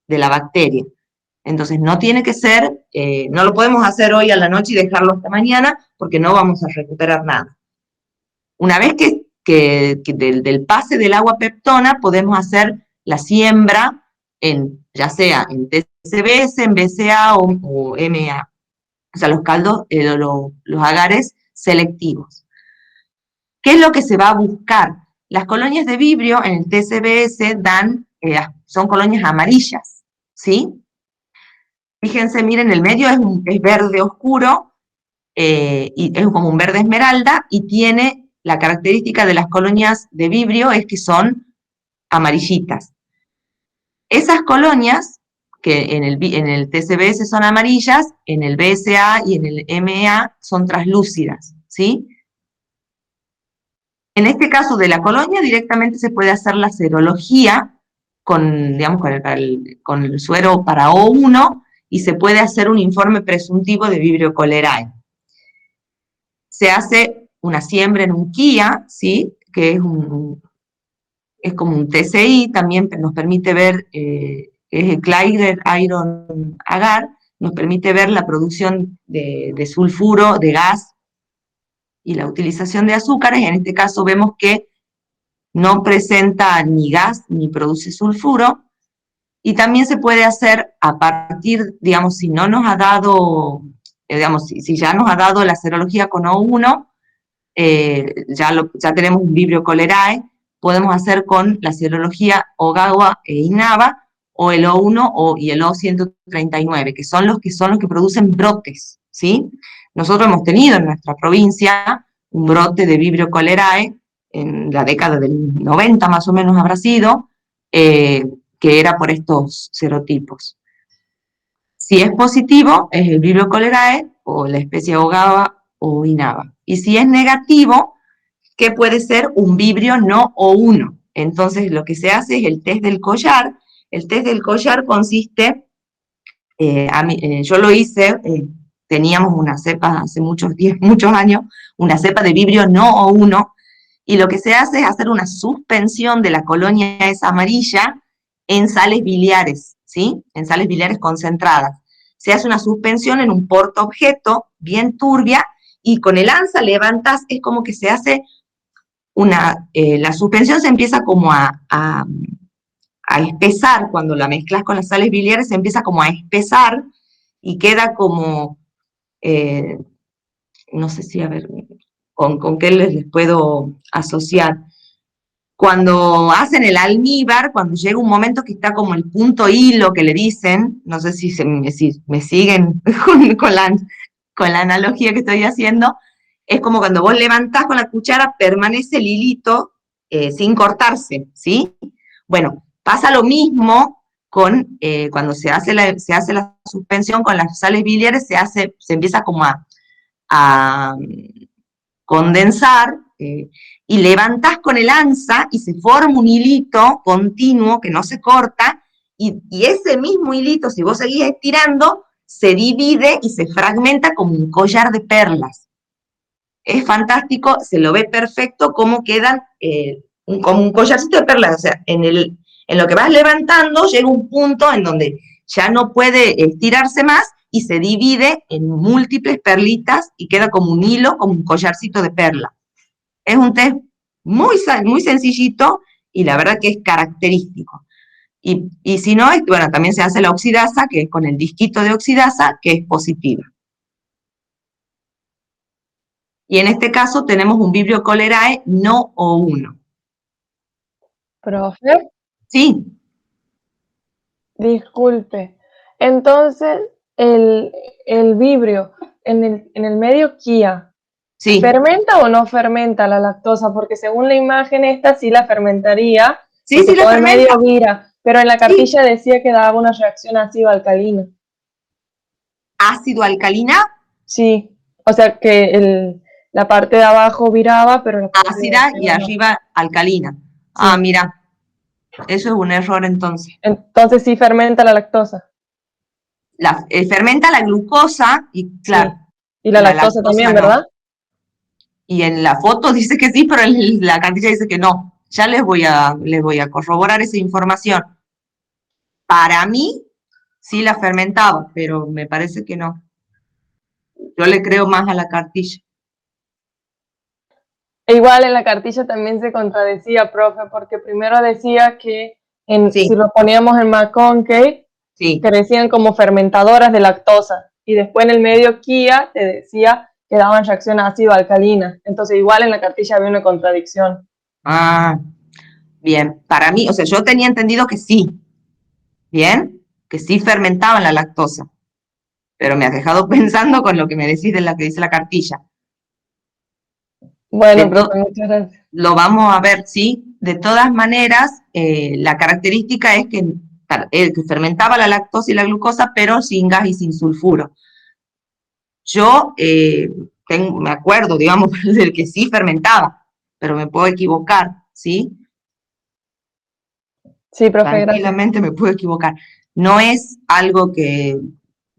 de la bacteria. Entonces no tiene que ser, no lo podemos hacer hoy a la noche y dejarlo hasta mañana porque no vamos a recuperar nada. Una vez que del pase del agua peptona podemos hacer la siembra ya sea en TCBS, en BCA o MA. O sea, los caldos, los agares selectivos. ¿Qué es lo que se va a buscar? Las colonias de Vibrio en el TCBS son colonias amarillas, ¿sí? Fíjense, miren, el medio es verde oscuro, y es como un verde esmeralda, y tiene la característica de las colonias de Vibrio es que son amarillitas. Esas colonias, que en el TCBS son amarillas, en el BSA y en el MA son translúcidas, ¿sí? En este caso de la colonia directamente se puede hacer la serología con, digamos, con el suero para O1 y se puede hacer un informe presuntivo de Vibrio cholerae. Se hace una siembra en un KIA, ¿sí? Que es como un TCI, también nos permite ver, es el Kleiger Iron Agar, nos permite ver la producción de sulfuro, de gas, y la utilización de azúcares. En este caso vemos que no presenta ni gas ni produce sulfuro, y también se puede hacer a partir, digamos, si no nos ha dado, digamos, si ya nos ha dado la serología con O1, ya tenemos un Vibrio cholerae, podemos hacer con la serología Ogawa e Inaba, o el O1 y el O139, que son los que producen brotes, ¿sí? Nosotros hemos tenido en nuestra provincia un brote de Vibrio cholerae, en la década del 90 más o menos habrá sido, que era por estos serotipos. Si es positivo, es el Vibrio cholerae, o la especie Ogawa o Inaba. Y si es negativo, que puede ser un Vibrio no O1. Entonces lo que se hace es el test del collar. El test del collar consiste, yo lo hice, teníamos una cepa hace muchos años, una cepa de Vibrio no O1, y lo que se hace es hacer una suspensión de la colonia esa amarilla en sales biliares, ¿sí? En sales biliares concentradas. Se hace una suspensión en un portaobjeto bien turbia, y con el ANSA levantas, es como que se hace la suspensión se empieza como a espesar, cuando la mezclas con las sales biliares se empieza como a espesar, y queda como, no sé si, a ver, con qué les puedo asociar. Cuando hacen el almíbar, cuando llega un momento que está como el punto hilo que le dicen, no sé si me siguen con la analogía que estoy haciendo, es como cuando vos levantás con la cuchara, permanece el hilito sin cortarse, ¿sí? Bueno, pasa lo mismo con cuando se hace la suspensión con las sales biliares, se empieza como a condensar, y levantás con el ANSA y se forma un hilito continuo que no se corta, y ese mismo hilito, si vos seguís estirando, se divide y se fragmenta como un collar de perlas. Es fantástico, se lo ve perfecto cómo quedan como un collarcito de perlas. O sea, en lo que vas levantando llega un punto en donde ya no puede estirarse más y se divide en múltiples perlitas y queda como un hilo, como un collarcito de perla. Es un test muy sencillito y la verdad que es característico. Y si no, bueno, también se hace la oxidasa, que es con el disquito de oxidasa, que es positiva. Y en este caso tenemos un Vibrio cholerae no O1. Profe, Sí, disculpe. Entonces, el vibrio en el medio Kia, Sí, ¿fermenta o no fermenta la lactosa? Porque según la imagen esta sí la fermentaría, sí, porque sí la todo el fermenta. medio vira, pero en la Sí, cartilla decía que daba una reacción ácido-alcalina. ácido alcalina, Sí, o sea que la parte de abajo viraba, pero la parte de ácida y arriba no. arriba alcalina. Ah, Sí, mira, eso es un error entonces. entonces sí fermenta la lactosa. Fermenta la glucosa y claro, Sí, y la la lactosa lactosa también, no. ¿verdad? Y en la foto dice que sí, pero en la cartilla dice que no. Ya les voy a corroborar esa información. Para mí sí la fermentaba, pero me parece que no. Yo le creo más a la cartilla. E igual en la cartilla también se contradecía, profe, porque primero decía que si Sí, lo poníamos en McConkey, sí. crecían como fermentadoras de lactosa. Y después en el medio Kia te decía que daban reacción ácido-alcalina. Entonces igual en la cartilla había una contradicción. Ah, bien. Para mí, o sea, yo tenía entendido que sí. Bien, que sí fermentaban la lactosa. Pero me has dejado pensando con lo que me decís de la que dice la cartilla. De Bueno, to- profe, muchas gracias. lo vamos a ver, ¿sí? De todas maneras, la característica es que fermentaba la lactosa y la glucosa, pero sin gas y sin sulfuro. Yo me acuerdo, digamos, del que sí fermentaba, pero me puedo equivocar, ¿sí? Sí, profe, gracias. Tranquilamente me puedo equivocar. No es algo que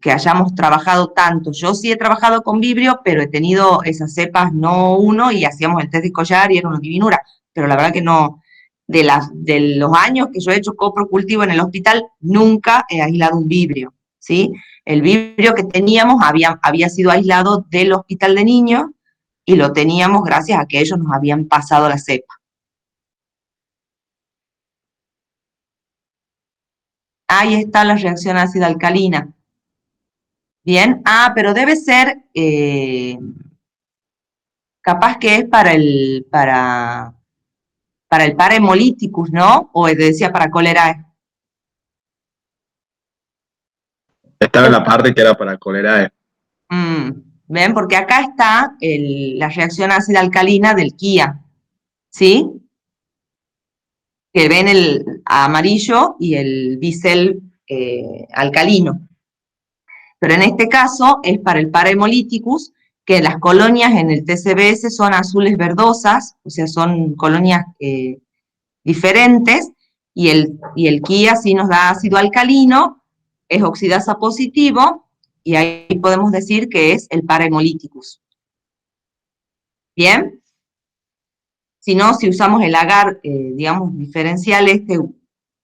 hayamos trabajado tanto. Yo sí he trabajado con vibrio, pero he tenido esas cepas no uno y hacíamos el test de collar y era una divinura. Pero la verdad que no, de los años que yo he hecho coprocultivo en el hospital, nunca he aislado un vibrio, ¿sí? El vibrio que teníamos había sido aislado del hospital de niños y lo teníamos gracias a que ellos nos habían pasado la cepa. Ahí está la reacción ácida alcalina. Bien, pero debe ser, capaz que es para el par hemolyticus, ¿no? O te decía para cólera. Estaba en la parte que era para cólera. ¿Ven? Porque acá está la reacción ácida alcalina del Kia, ¿sí? Que ven el amarillo y el bisel alcalino. Pero en este caso es para el par hemolyticus, que las colonias en el TCBS son azules verdosas, o sea, son colonias diferentes, y el Kia sí nos da ácido alcalino, es oxidasa positivo, y ahí podemos decir que es el par hemolyticus. ¿Bien? Si no, si usamos el agar, digamos, diferencial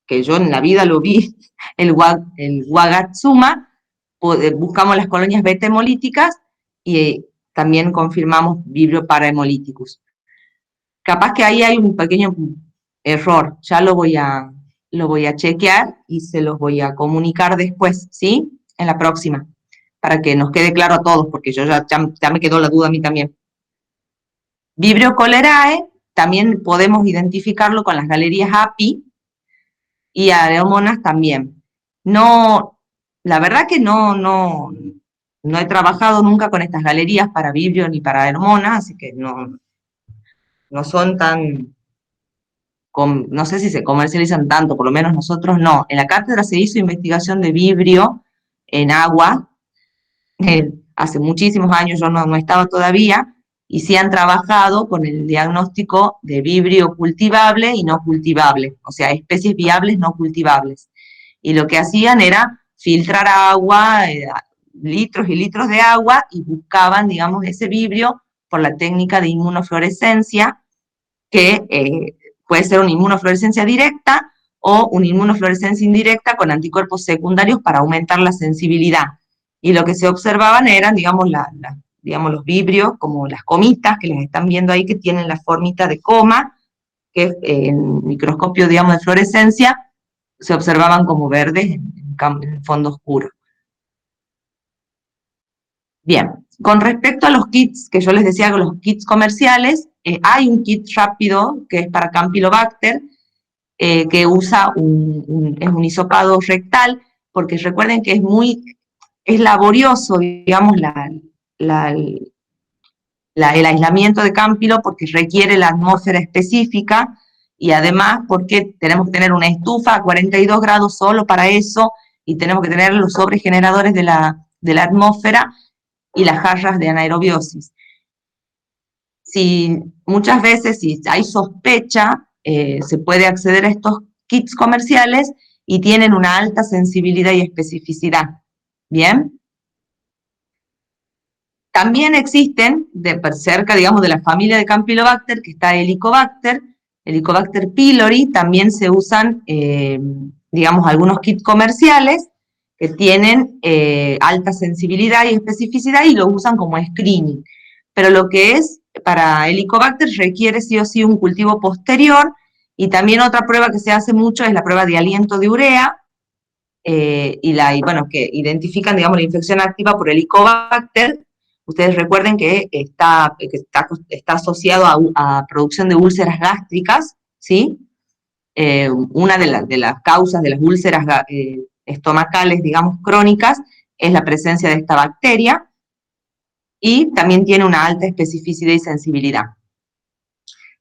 que yo en la vida lo vi, el Wagatsuma, buscamos las colonias beta hemolíticas y también confirmamos vibrio para hemolíticus. Capaz que ahí hay un pequeño error, ya lo voy a chequear y se los voy a comunicar después, ¿sí? En la próxima, para que nos quede claro a todos, porque ya me quedó la duda a mí también. Vibrio cholerae, también podemos identificarlo con las galerías API y areomonas también. No, la verdad que no he trabajado nunca con estas galerías para vibrio ni para areomonas, así que no son tan, no sé si se comercializan tanto, por lo menos nosotros no. En la cátedra se hizo investigación de vibrio en agua, hace muchísimos años, yo no estaba todavía, y sí han trabajado con el diagnóstico de vibrio cultivable y no cultivable, o sea, especies viables no cultivables. Y lo que hacían era filtrar agua, litros y litros de agua, y buscaban, digamos, ese vibrio por la técnica de inmunofluorescencia, que puede ser una inmunofluorescencia directa o una inmunofluorescencia indirecta con anticuerpos secundarios para aumentar la sensibilidad. Y lo que se observaban eran, digamos, digamos los vibrios, como las comitas que les están viendo ahí, que tienen la formita de coma, que en microscopio, digamos, de fluorescencia, se observaban como verdes en fondo oscuro. Bien, con respecto a los kits, que yo les decía, los kits comerciales, hay un kit rápido que es para Campylobacter, que usa es un hisopado rectal, porque recuerden que es laborioso, digamos, el aislamiento de Cámpilo porque requiere la atmósfera específica y además porque tenemos que tener una estufa a 42 grados solo para eso y tenemos que tener los sobregeneradores de la atmósfera y las jarras de anaerobiosis. Muchas veces, si hay sospecha, se puede acceder a estos kits comerciales y tienen una alta sensibilidad y especificidad. ¿Bien? También existen, cerca, digamos, de la familia de Campylobacter, que está Helicobacter pylori, también se usan, digamos, algunos kits comerciales que tienen alta sensibilidad y especificidad y lo usan como screening. Pero lo que es para Helicobacter requiere sí o sí un cultivo posterior y también otra prueba que se hace mucho es la prueba de aliento de urea, bueno, que identifican, digamos, la infección activa por Helicobacter. Ustedes recuerden que está asociado a producción de úlceras gástricas, ¿sí? Una de las causas de las úlceras estomacales, digamos, crónicas, es la presencia de esta bacteria, y también tiene una alta especificidad y sensibilidad.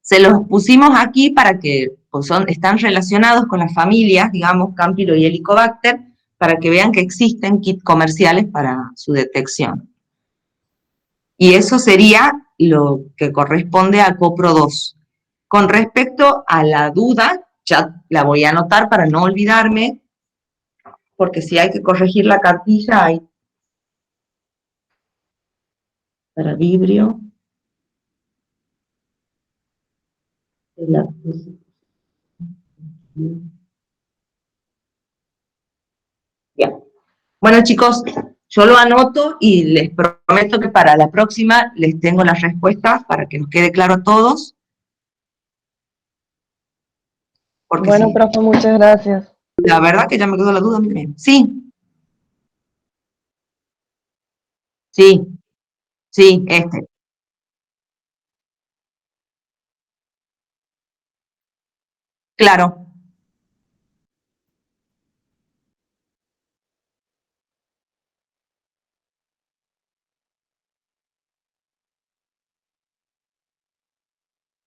Se los pusimos aquí para que pues están relacionados con las familias, digamos, Cámpilo y Helicobacter, para que vean que existen kits comerciales para su detección. Y eso sería lo que corresponde a CoPro2. Con respecto a la duda, ya la voy a anotar para no olvidarme, porque si hay que corregir la cartilla, hay para Vibrio. Bien. Bueno, chicos, yo lo anoto y les prometo que para la próxima les tengo las respuestas para que nos quede claro a todos. Porque Bueno, sí, profe, muchas gracias. la verdad que ya me quedó la duda. Sí, sí, sí, claro.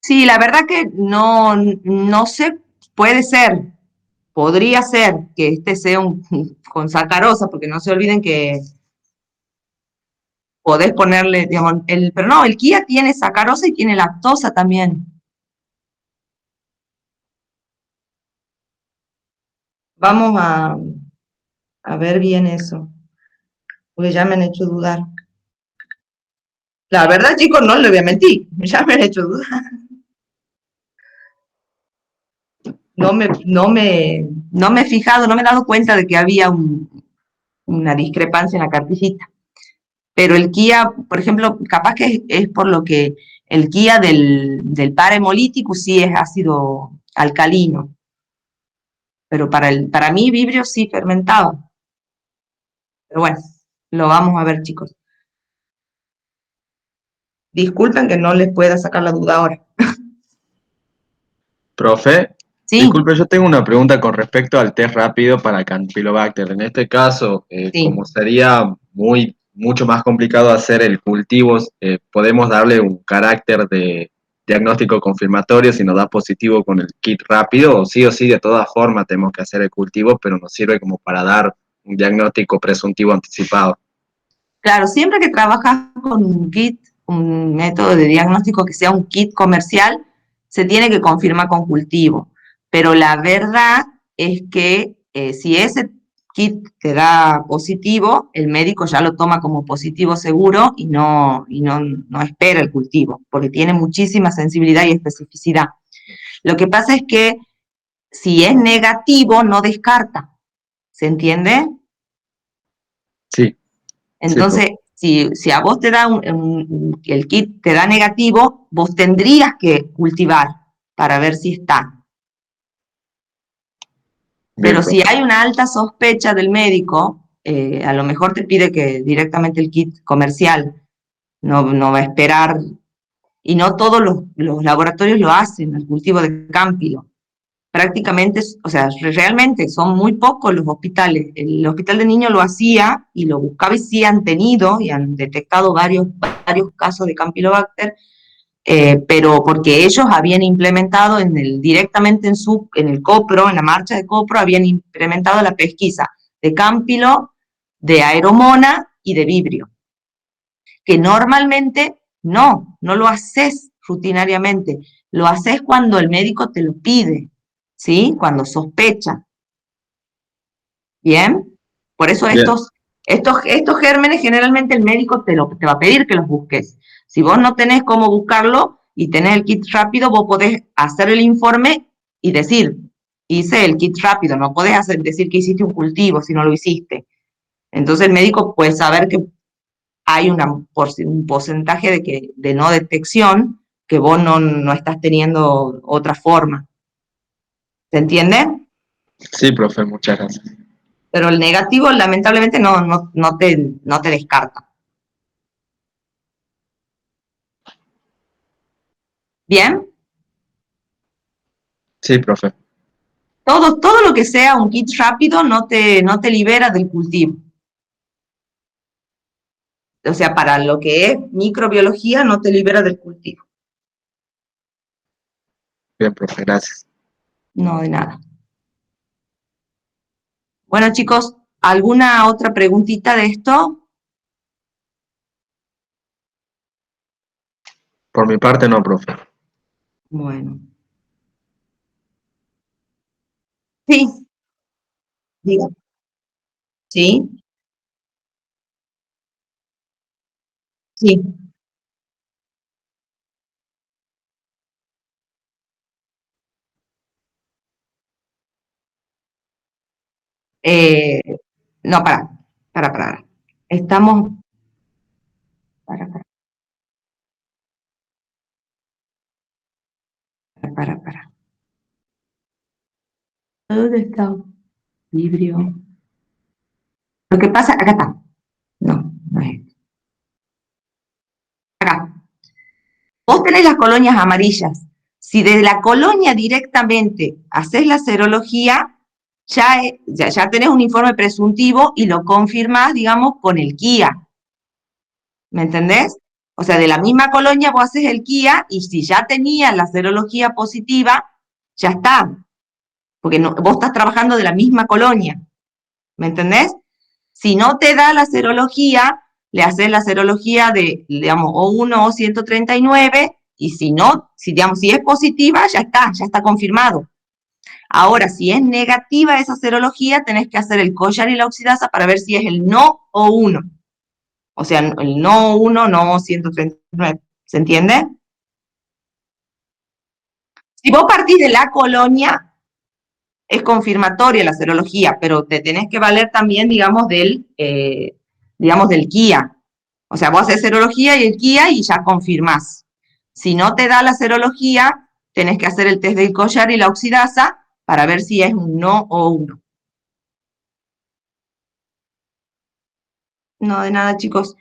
Sí, la verdad que no sé, puede ser, podría ser que este sea con sacarosa, porque no se olviden que podés ponerle, digamos, pero no, el Kia tiene sacarosa y tiene lactosa también. Vamos a ver bien eso, porque ya me han hecho dudar. La verdad, chicos, no le voy a mentir, ya me han hecho dudar. No me he fijado, no me he dado cuenta de que había una discrepancia en la cartillita. Pero el Kia, por ejemplo, capaz que es por lo que el Kia del par hemolítico sí es ácido alcalino. Pero para mí Vibrio sí fermentado. Pero bueno, lo vamos a ver, chicos. Disculpen que no les pueda sacar la duda ahora. Profe, Sí, disculpe, yo tengo una pregunta con respecto al test rápido para Campylobacter. En este caso, sí. como sería mucho más complicado hacer el cultivo, podemos darle un carácter de diagnóstico confirmatorio si nos da positivo con el kit rápido, o sí, de todas formas tenemos que hacer el cultivo, pero nos sirve como para dar un diagnóstico presuntivo anticipado. Claro, siempre que trabajas con un kit, un método de diagnóstico que sea un kit comercial, se tiene que confirmar con cultivo. Pero la verdad es que si ese kit te da positivo, el médico ya lo toma como positivo seguro y no espera el cultivo, porque tiene muchísima sensibilidad y especificidad. Lo que pasa es que si es negativo, no descarta. ¿Se entiende? Sí. Entonces, si a vos te da el kit te da negativo, vos tendrías que cultivar para ver si está. Pero si hay una alta sospecha del médico, a lo mejor te pide que directamente el kit comercial no va a esperar, y no todos los laboratorios lo hacen, el cultivo de Cámpilo. prácticamente, o sea, realmente son muy pocos los hospitales. El hospital de niños lo hacía y lo buscaba y sí han tenido y han detectado varios casos de Campylobacter, pero porque ellos habían implementado directamente en el COPRO, en la marcha de COPRO, habían implementado la pesquisa de Campilo, de Aeromona y de Vibrio, que normalmente no lo haces rutinariamente, lo haces cuando el médico te lo pide, ¿sí? Cuando sospecha. ¿Bien? Por eso Bien. estos gérmenes generalmente el médico te va a pedir que los busques. Si vos no tenés cómo buscarlo y tenés el kit rápido, vos podés hacer el informe y decir, hice el kit rápido, no podés decir que hiciste un cultivo si no lo hiciste. Entonces el médico puede saber que hay un porcentaje de no detección que vos no estás teniendo otra forma. ¿Se entiende? Sí, profe, muchas gracias. Pero el negativo lamentablemente no te descarta. ¿Bien? Sí, profe. Todo lo que sea un kit rápido no te libera del cultivo. O sea, para lo que es microbiología no te libera del cultivo. Bien, profe, gracias. No, de nada. Bueno, chicos, ¿alguna otra preguntita de esto? Por mi parte, no, profe. Bueno. Sí, diga. Sí, sí. Eh, no, para. Estamos, para. ¿Dónde está? Vibrio. Lo que pasa, acá está. No es. Acá. Vos tenés las colonias amarillas. Si de la colonia directamente haces la serología, ya tenés un informe presuntivo y lo confirmás, digamos, con el KIA. ¿Me entendés? O sea, de la misma colonia vos haces el KIA y si ya tenías la serología positiva, ya está. Porque vos estás trabajando de la misma colonia. ¿Me entendés? Si no te da la serología, le haces la serología de, digamos, O1 o 139 y si no, si es positiva, ya está confirmado. Ahora, si es negativa esa serología, tenés que hacer el collar y la oxidasa para ver si es el no O1. O sea, el no O1, no 139. ¿Se entiende? Si vos partís de la colonia, es confirmatoria la serología, pero te tenés que valer también, digamos, del KIA. O sea, vos haces serología y el KIA y ya confirmás. Si no te da la serología, tenés que hacer el test del collar y la oxidasa para ver si es un no o uno. No, de nada, chicos.